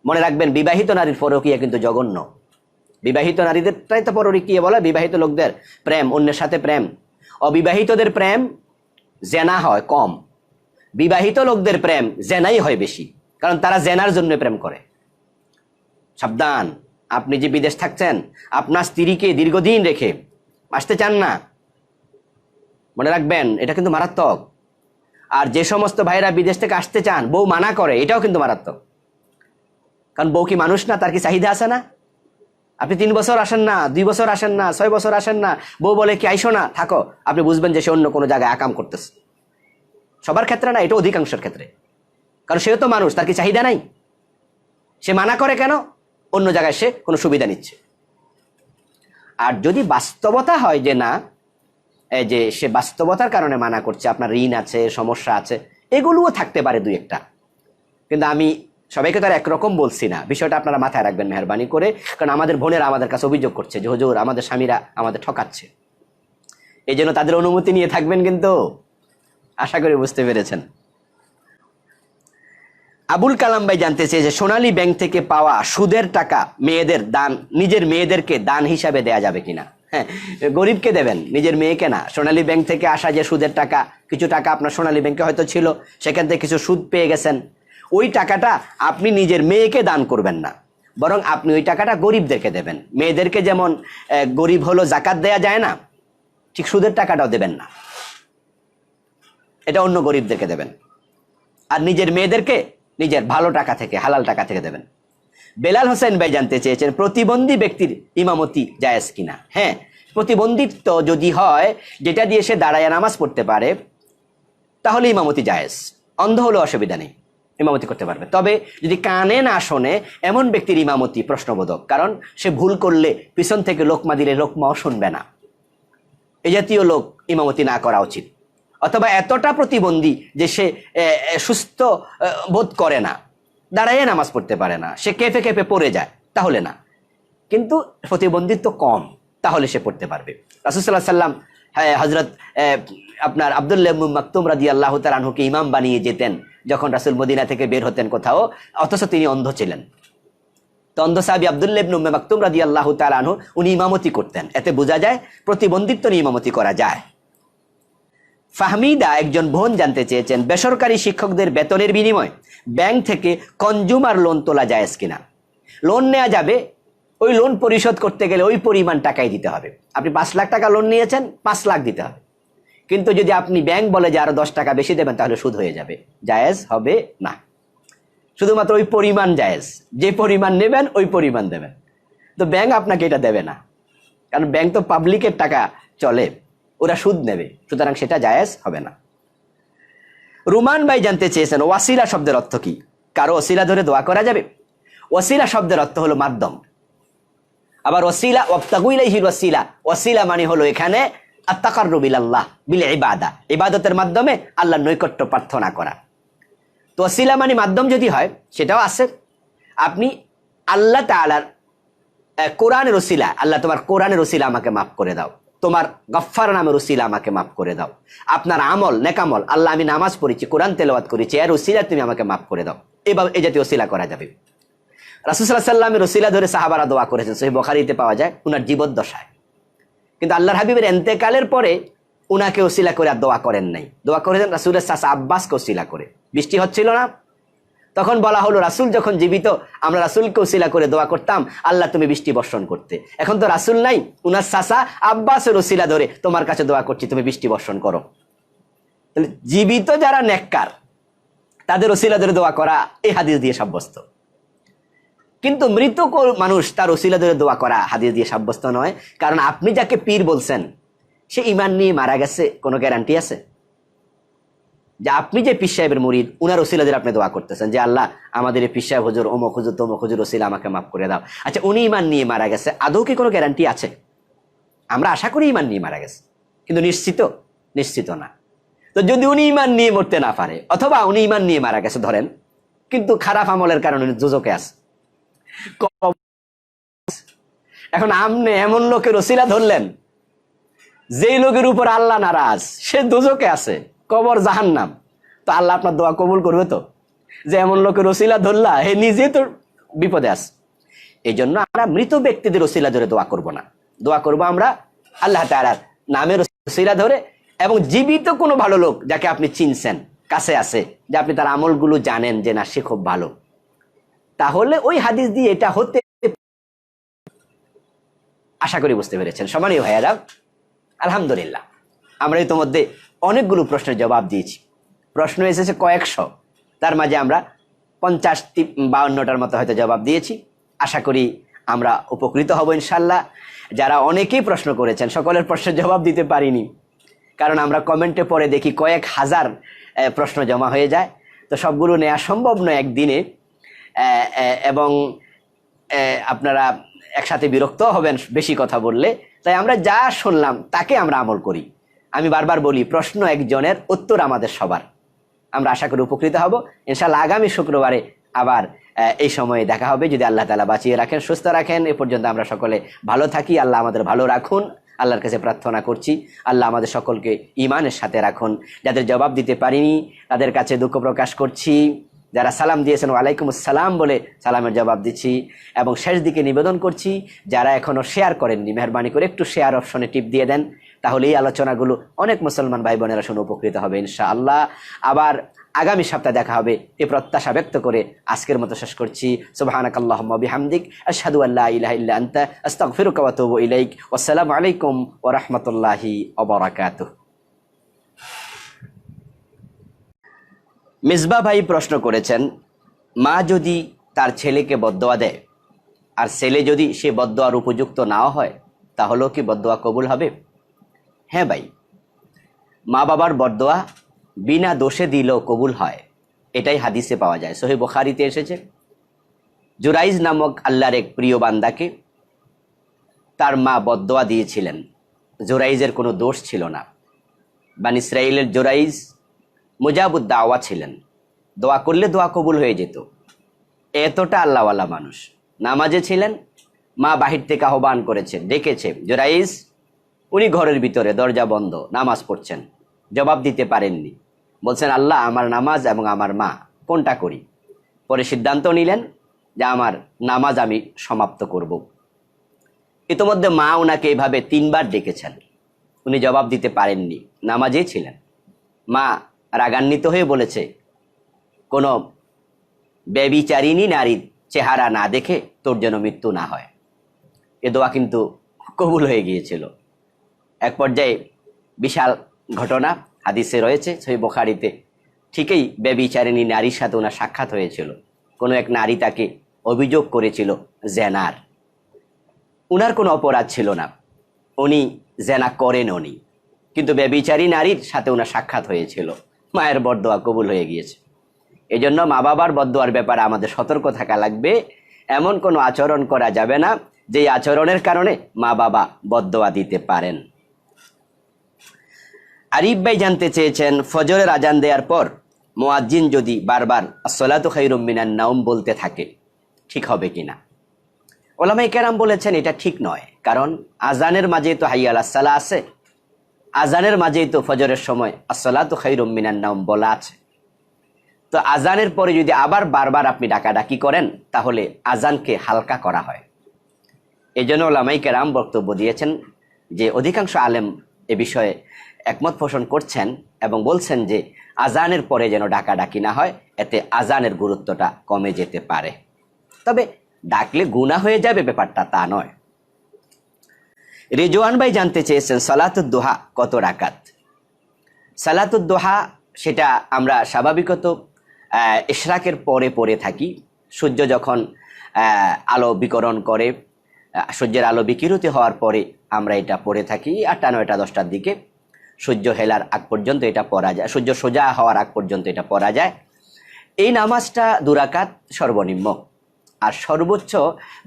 মনে রাখবেন, বিবাহিত নারীর পরকীয়া কিন্তু জঘন্য। বিবাহিত নারীদেরটাই তো পরকীয়া বলে, বিবাহিত লোকদের প্রেম, অন্যের সাথে প্রেম। অবিবাহিতদের প্রেম জেনা হয় কম, বিবাহিত লোকদের প্রেম জেনাই হয় বেশি, কারণ তারা জেনার জন্য প্রেম করে। সাবধান, আপনি যে বিদেশ থাকছেন, আপনার স্ত্রীকে দীর্ঘদিন রেখে আসতে চান না, মনে রাখবেন এটা কিন্তু মারাত্মক। আর যে সমস্ত ভাইরা বিদেশ থেকে আসতে চান, বউ মানা করে, এটাও কিন্তু মারাত্মক। কারণ বউ কি মানুষ না? তার কি চাহিদা আছে না? আপনি 3 বছর আসেন না, 2 বছর আসেন না, 6 বছর আসেন না, বউ বলে কি আইসো না, থাকো, আপনি বুঝবেন যে সে অন্য কোনো জায়গায় আকাম করতেছে। সবার ক্ষেত্রে না, এটা অধিকাংশের ক্ষেত্রে। কারণ সেও তো মানুষ, তার কি চাহিদা নাই? সে মানা করে কেন? অন্য জায়গায় সে কোনো সুবিধা নিচ্ছে। আর যদি বাস্তবতা হয় যে না, এই যে সে বাস্তবতার কারণে মানা করছে, আপনার ঋণ আছে, সমস্যা আছে, এগুলোও থাকতে পারে 2-একটা। কিন্তু আমি সবাইকে তো আর একরকম বলছি না, বিষয়টা আপনারা মাথায় রাখবেন মেহরবানি করে। কারণ আমাদের বোনেরা আমাদের কাছে অভিযোগ করছে যে হুজুর, আমাদের স্বামীরা আমাদের ঠকাচ্ছে। এই জন্য তাদের অনুমতি নিয়ে থাকবেন, কিন্তু আশা করি বুঝতে পেরেছেন। আবুল কালাম ভাই জানতে চেয়ে যে সোনালী ব্যাংক থেকে পাওয়া সুদের টাকা মেয়েদের দান, নিজের মেয়েদেরকে দান হিসাবে দেয়া যাবে কিনা? হ্যাঁ, গরিবকে দেবেন, নিজের মেয়েকে না। সোনালী ব্যাংক থেকে আসা যে সুদের টাকা, কিছু টাকা আপনার সোনালী ব্যাংকে হয়তো ছিল, সেখান থেকে কিছু সুদ পেয়ে গেছেন, ওই টাকাটা আপনি নিজের মেয়েকে দান করবেন না, বরং আপনি ওই টাকাটা গরিবদেরকে দেবেন। মেয়েদেরকে যেমন গরিব হলো জাকাত দেয়া যায় না, ঠিক সুদের টাকাটাও দেবেন না, এটা অন্য গরিবদেরকে দেবেন। আর নিজের মেয়েদেরকে নিজের ভালো টাকা থেকে, হালাল টাকা থেকে দেবেন। বেলাল হোসেন ভাই জানতে চেয়েছেন প্রতিবন্ধী ব্যক্তির ইমামতি জায়েজ কিনা? হ্যাঁ, প্রতিবন্ধিত্ব যদি হয়, যেটা দিয়ে সে দাঁড়ায় নামাজ পড়তে পারে, তাহলে ইমামতি জায়েজ। অন্ধ হলে অসুবিধা নেই, ইমামতি করতে পারবে। তবে যদি কানে না শোনে, এমন ব্যক্তির ইমামতি প্রশ্নবোধক, কারণ সে ভুল করলে পিছন থেকে লোকমা দিলে লোকমাও শুনবে না। এই জাতীয় লোক ইমামতি না করা উচিত। অথবা এতটা প্রতিবন্ধী যে সে সুস্থ বোধ করে না, দাঁড়াইয়ে নামাজ পড়তে পারে না, সে কেঁপে কেঁপে পড়ে যায়, তাহলে না। কিন্তু প্রতিবন্ধিত্ব কম, তাহলে সে পড়তে পারবে। রাসূল সাল্লাল্লাহু আলাইহি ওয়াসাল্লাম হযরত আপনার আব্দুল্লাহ ইবনে মাকতুম রাদিয়াল্লাহু তাআলা আনহুকে ইমাম বানিয়ে যেতেন যখন রাসূল মদিনা থেকে বের হতেন কোথাও, অথচ তিনি অন্ধ ছিলেন। তো অন্ধ সাহাবী আব্দুল্লাহ ইবনে মাকতুম রাদিয়াল্লাহু তাআলা আনহু উনি ইমামতি করতেন। এতে বোঝা যায় প্রতিবন্ধিত্ব নিয়ে ইমামতি করা যায়। ফাহমিদা একজন বোন জানতে চেয়েছেন, বেসরকারি শিক্ষকদের বেতনের বিনিময়ে ব্যাংক থেকে কনজুমার লোন তোলা জায়েজ কিনা। লোন নেওয়া যাবে, ওই লোন পরিশোধ করতে গেলে ওই পরিমাণ টাকাই দিতে হবে। আপনি 5 লাখ টাকা লোন নিয়েছেন, 5 লাখ দিতে হবে। কিন্তু যদি আপনি ব্যাংক বলে যে আরো 10 টাকা বেশি দেবেন, তাহলে সুদ হয়ে যাবে, জায়েজ হবে না। শুধুমাত্র ওই পরিমাণ জায়েজ, যে পরিমাণ নেবেন ওই পরিমাণ দেবেন। তো ব্যাংক আপনাকে এটা দেবে না, কারণ ব্যাংক তো পাবলিকের টাকা চলে, ওরা সুদ নেবে, সুতরাং সেটা জায়েজ হবে না। রুমান ভাই জানতে চেয়েছেন, ওয়াসিলা শব্দের অর্থ কি? কারো ওসিলা ধরে দোয়া করা যাবে? ওসিলা শব্দের অর্থ হলো মাধ্যম। আবার ওসিলা ওয়াবতাগু ইলাইহিল ওয়াসিলা, ওসিলা মানে হলো এখানে আত-তাকাররুব ইলাল্লাহ বিল ইবাদা, ইবাদতের মাধ্যমে আল্লাহর নৈকট্য প্রার্থনা করা। তো ওসিলা মানে মাধ্যম যদি হয়, সেটাও আছে। আপনি আল্লাহ তাআলার কোরআনের ওসিলা, আল্লাহ তোমার কোরআনের ওসিলা আমাকে মাফ করে দাও, তোমার গফফার নামের ওসিলা আমাকে মাফ করে দাও, আপনার আমল নেকামল, আল্লাহ আমি নামাজ পড়েছি, কোরআন তেলাওয়াত করেছি, এর ওসিলা তুমি আমাকে মাফ করে দাও, এভাবে এই জাতীয় ওসিলা করা যাবে। রাসূল সাল্লাল্লাহু আলাইহি ওয়াসাল্লামের ওসিলা ধরে সাহাবারা দোয়া করেছেন, সহিহ বুখারীতে পাওয়া যায়, উনার জীবদ্দশায়। কিন্তু আল্লাহর হাবিবের ইন্তেকালের পরে উনাকে ওসিলা করে আর দোয়া করেন নাই, দোয়া করেছেন রাসূলের চাচা আব্বাসকে ওসিলা করে। বৃষ্টি হচ্ছিল না, তখন বলা হলো রাসূল যখন জীবিত আমরা রাসূলকে ওসিলা করে দোয়া করতাম, আল্লাহ তুমি বৃষ্টি বর্ষণ করতে। এখন তো রাসূল নাই, উনার চাচা আব্বাসের ওসিলা ধরে তোমার কাছে দোয়া করছি, তুমি বৃষ্টি বর্ষণ করো। তাহলে জীবিত যারা নেককার তাদের ওসিলা ধরে দোয়া করা এই হাদিস দিয়ে সাব্যস্ত। কিন্তু মৃত মানুষ তার ওসিলা ধরে দোয়া করা হাদিস দিয়ে সাব্যস্ত নয়। কারণ আপনি যাকে পীর বলছেন সে ঈমান নিয়ে মারা গেছে, কোনো গ্যারান্টি আছে? যে আপনি যে পীর সাহেবের মুরিদ, উনার ওসিলা ধরে আপনি দোয়া করতেছেন যে আল্লাহ আমাদের এই পীর সাহেব হুজুর অমুক হুজুর তমুক হুজুর ওসিলা আমাকে মাফ করে দাও। আচ্ছা, উনি ঈমান নিয়ে মারা গেছে, আদৌ কি কোনো গ্যারান্টি আছে? আমরা আশা করি ঈমান নিয়ে মারা গেছে, কিন্তু নিশ্চিত না। তো যদি উনি ঈমান নিয়ে মরতে না পারে, অথবা উনি ঈমান নিয়ে মারা গেছে ধরেন, কিন্তু খারাপ আমলের কারণে উনি দোজখে আছে, এখন আপনি এমন লোকের ওসিলা ধরলেন যেই লোকের উপর আল্লাহ নারাজ, সে দোজখে আছে, কবর জাহান্নাম, তো আল্লাহ আপনার দোয়া কবুল করবে তো? যে এমন লোকের ওসিলা ধরলা, হে নিজে তো বিপদে আছে। এই জন্য আমরা মৃত ব্যক্তিদের ওসিলা ধরে দোয়া করব না, দোয়া করব আমরা আল্লাহ তাআলার নামের ওসিলা ধরে। এবং জীবিত কোনো ভালো লোক যাকে আপনি চিনছেন, কাছে আছে, যে আপনি তার আমলগুলো জানেন যে না সে খুব ভালো, তাহলে ওই হাদিস দিয়ে এটা হতে, আশা করি বুঝতে পেরেছেন। সম্মানীয় ভাইয়েরা, আলহামদুলিল্লাহ আমরা ইতিমধ্যে অনেকগুলো প্রশ্নের জবাব দিয়েছি। প্রশ্ন এসেছে কয়েকশো, তার মাঝে আমরা 50-52টার মতো হয়তো জবাব দিয়েছি। আশা করি আমরা উপকৃত হব ইনশাল্লাহ। যারা অনেকেই প্রশ্ন করেছেন, সকলের প্রশ্নের জবাব দিতে পারিনি, কারণ আমরা কমেন্টে পরে দেখি কয়েক হাজার প্রশ্ন জমা হয়ে যায়, তো সবগুলো নেওয়া সম্ভব নয় একদিনে, এবং আপনারা একসাথে বিরক্ত হবেন বেশি কথা বললে। তাই আমরা যা শুনলাম তাকে আমরা আমল করি। আমি বারবার বলি, প্রশ্ন একজনের, উত্তর আমাদের সবার। আমরা আশা করি উপকৃত হব ইনশাআল্লাহ। আগামী শুক্রবারে আবার এই সময়ে দেখা হবে, যদি আল্লাহ তাআলা বাঁচিয়ে রাখেন, সুস্থ রাখেন। এ পর্যন্ত আমরা সকলে ভালো থাকি, আল্লাহ আমাদের ভালো রাখুন, আল্লাহর কাছে প্রার্থনা করছি আল্লাহ আমাদের সকলকে ঈমানের সাথে রাখুন। যাদের জবাব দিতে পারিনি তাদের কাছে দুঃখ প্রকাশ করছি। যারা সালাম দিয়েছেন ওয়ালাইকুম আসসালাম বলে সালামের জবাব দিচ্ছি। এবং শেষ দিকে নিবেদন করছি, যারা এখনো শেয়ার করেননি, মেহরবানি করে একটু শেয়ার অপশনে টিপ দিয়ে দেন, তাহলে এই আলোচনাগুলো অনেক মুসলমান ভাই বোনেরা শুনে উপকৃত হবে ইনশাআল্লাহ। আবার আগামী সপ্তাহে দেখা হবে এই প্রত্যাশা ব্যক্ত করে আজকের মতো শেষ করছি। সুবহানাকাল্লাহুম্মা বিহামদিক, আশহাদু আল্লা ইলাহা ইল্লা আনতা, আস্তাগফিরুকা ওয়া আতুবু ইলাইক। ওয়াসসালামু আলাইকুম ওয়া রাহমাতুল্লাহি ওয়া বারাকাতুহু। মিসবাহ ভাই প্রশ্ন করেছেন, মা যদি তার ছেলেকে বদদোয়া দেয় আর ছেলে যদি সে বদদোয়ার উপযুক্ত নাও হয়, তাহলেও কি বদদোয়া কবুল হবে? হ্যাঁ ভাই, মা বাবার বদদোয়া বিনা দোষে দিলেও কবুল হয়, এটাই হাদিসে পাওয়া যায়। সহিহ বুখারীতে এসেছে, জুরাইজ নামক আল্লাহর এক প্রিয় বান্দাকে তার মা বদদোয়া দিয়েছিলেন। জুরাইজের কোনো দোষ ছিল না। বানি ইসরাইলের জুরাইজ মুজাবুদ দাওয়া ছিলেন, দোয়া করলে দোয়া কবুল হয়ে যেত, এতটা আল্লাহওয়ালা মানুষ। নামাজে ছিলেন, মা বাহির থেকে আহ্বান করেছেন, ডেকেছে, জুরাইজ, উনি ঘরের ভিতরে দরজা বন্ধ নামাজ পড়ছেন, জবাব দিতে পারেননি। বলছেন, আল্লাহ, আমার নামাজ এবং আমার মা কোনটা করি? পরে সিদ্ধান্ত নিলেন যে আমার নামাজ আমি সমাপ্ত করব। ইতোমধ্যে মা ওনাকে এভাবে 3 বার ডেকেছেন, উনি জবাব দিতে পারেননি, নামাজেই ছিলেন। মা রাগান্বিত হয়ে বলেছে, কোনো ব্যভিচারিণী নারীর চেহারা না দেখে তোর যেন মৃত্যু না হয়। এ দোয়া কিন্তু কবুল হয়ে গিয়েছিল। এক পর্যায়ে বিশাল ঘটনা হাদিসে রয়েছে, সহিহ বুখারীতে, ঠিকই ব্যভিচারিণী নারীর সাথে ওনার সাক্ষাৎ হয়েছিল। কোনো এক নারী তাকে অভিযোগ করেছিল জেনার। উনার কোনো অপরাধ ছিল না, উনি জেনা করেন উনি, কিন্তু ব্যভিচারী নারীর সাথে ওনার সাক্ষাৎ হয়েছিল। মায়ের বদদোয়া কবুল হয়ে গিয়েছে। এই জন্য মা বাবার বদদোয়ার ব্যাপারে আমাদের সতর্ক থাকা লাগবে। এমন কোনো আচরণ করা যাবে না যে আচরণের কারণে মা বাবা বদদোয়া দিতে পারেন। আরিফ ভাই জানতে চেয়েছেন, ফজরের আজান দেওয়ার পর মুয়াজ্জিন যদি বারবার আসসালাতু খায়রুম মিনান নাওম বলতে থাকে, ঠিক হবে কিনা? ওলামায়ে কেরাম বলেছেন এটা ঠিক নয়, কারণ আজানের মাঝেই তো হাইয়া আলাস সালাহ আছে, আজানের মাঝেই তো ফজরের সময় আসসালাতু খায়রুম মিনান নাওম বলা আছে। তো আজানের পরে যদি আবার বারবার আপনি ডাকাডাকি করেন, তাহলে আজানকে হালকা করা হয়। এই জন্য ওলামায়ে কেরাম বক্তব্য দিয়েছেন যে অধিকাংশ আলেম এ বিষয়ে একমত পোষণ করছেন এবং বলছেন যে আজানের পরে যেন ডাকাডাকি না হয়, এতে আজানের গুরুত্বটা কমে যেতে পারে। তবে ডাকলে গুনাহ হয়ে যাবে ব্যাপারটা তা নয়। রিজওয়ান ভাই জানতে চেয়েছেন সালাতুদ দুহা কত রাকাত? সালাতুদ দুহা সেটা আমরা স্বাভাবিকত ইশরাকের পরে পড়ে থাকি। সূর্য যখন আলো বিকরণ করে, সূর্যের আলো বিকিরিত হওয়ার পরে আমরা এটা পড়ে থাকি 8টা 9টা 10টার দিকে। সূর্য হেলার আগ পর্যন্ত এটা পড়া যায়, সূর্য সোজা হওয়ার আগ পর্যন্ত এটা পড়া যায়। এই নামাজটা 2 রাকাত সর্বনিম্ন, আর সর্বোচ্চ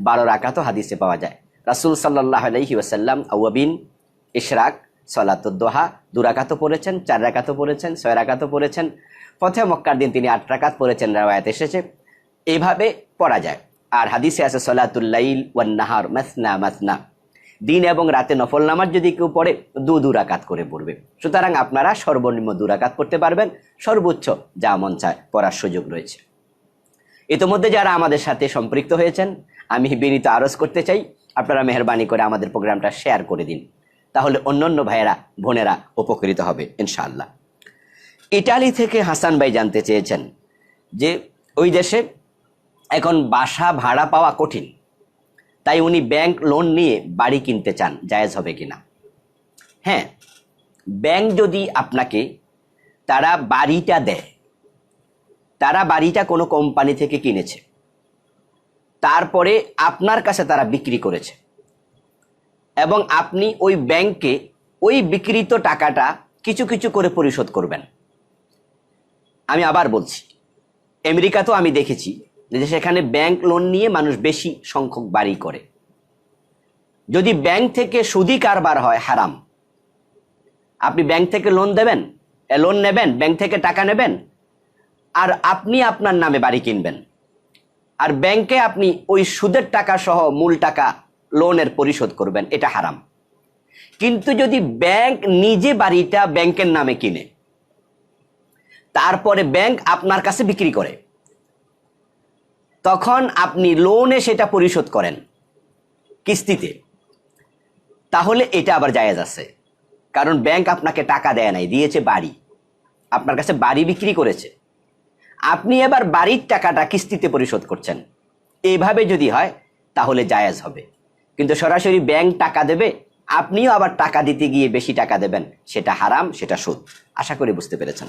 12 রাকাতও হাদিসে পাওয়া যায়। রাসূল সাল্লাল্লাহু আলাইহি ওয়াসাল্লাম আওয়াবিন, ইশরাক, সালাতুদ দুহা 2 রাকাতও পড়েছেন, 4 রাকাতও পড়েছেন, 6 রাকাতও পড়েছেন। ফতহে মক্কার দিন তিনি 8 রাকাত পড়েছেন, রাওয়ায়াত এসেছে। এইভাবে পড়া যায়। আর হাদিসে আছে সালাতুল লাইল ওয়ান নাহার মাসনা মাসনা, দিন এবং রাতে নফল নামাজ যদি কেউ পড়ে 2 রাকাত করে পড়বে। সুতরাং আপনারা সর্বনিম্ন 2 রাকাত পড়তে পারবেন, সর্বোচ্চ যা মন চায় পড়ার সুযোগ রয়েছে। ইতিমধ্যে যারা আমাদের সাথে সম্পৃক্ত হয়েছেন, আমি বিনীত আরজ করতে চাই আপনারা মেহরবানি করে আমাদের প্রোগ্রামটা শেয়ার করে দিন, তাহলে অন্যান্য ভাইয়েরা বোনেরা উপকৃত হবে ইনশাআল্লাহ। ইটালি থেকে হাসান ভাই জানতে চেয়েছেন যে ওই দেশে এখন বাসা ভাড়া পাওয়া কঠিন, তাই উনি ব্যাংক লোন নিয়ে বাড়ি কিনতে চান, জায়েজ হবে কিনা? হ্যাঁ, ব্যাংক যদি আপনাকে তারা বাড়িটা দেয়, তারা বাড়িটা কোনো কোম্পানি থেকে কিনেছে, তারপরে আপনার কাছে তারা বিক্রি করেছে এবং আপনি ওই ব্যাংকে ওই বিক্রিত টাকাটা কিছু কিছু করে পরিশোধ করবেন। আমি আবার বলছি, আমেরিকাতেও আমি দেখেছি যে সেখানে ব্যাংক লোন নিয়ে মানুষ বেশি সংখ্যক বাড়ি করে। যদি ব্যাংক থেকে সুদি কারবার হয়, হারাম। আপনি ব্যাংক থেকে লোন নেবেন, ব্যাংক থেকে টাকা নেবেন, আর আপনি আপনার নামে বাড়ি কিনবেন, আর ব্যাংকে আপনি ওই সুদের টাকা সহ মূল টাকা লোনের পরিশোধ করবেন, এটা হারাম। কিন্তু যদি ব্যাংক নিজে বাড়িটা ব্যাংকের নামে কিনে, তারপরে ব্যাংক আপনার কাছে বিক্রি করে, তখন আপনি লোনে সেটা পরিশোধ করেন কিস্তিতে, তাহলে এটা আবার জায়েজ আছে। কারণ ব্যাংক আপনাকে টাকা দেয় নাই, দিয়েছে বাড়ি, আপনার কাছে বাড়ি বিক্রি করেছে, আপনি এবার বাড়ির টাকাটা কিস্তিতে পরিশোধ করছেন। এইভাবে যদি হয় তাহলে জায়েজ হবে। কিন্তু সরাসরি ব্যাংক টাকা দেবে, আপনিও আবার টাকা দিতে গিয়ে বেশি টাকা দেবেন, সেটা হারাম, সেটা সুদ। আশা করি বুঝতে পেরেছেন।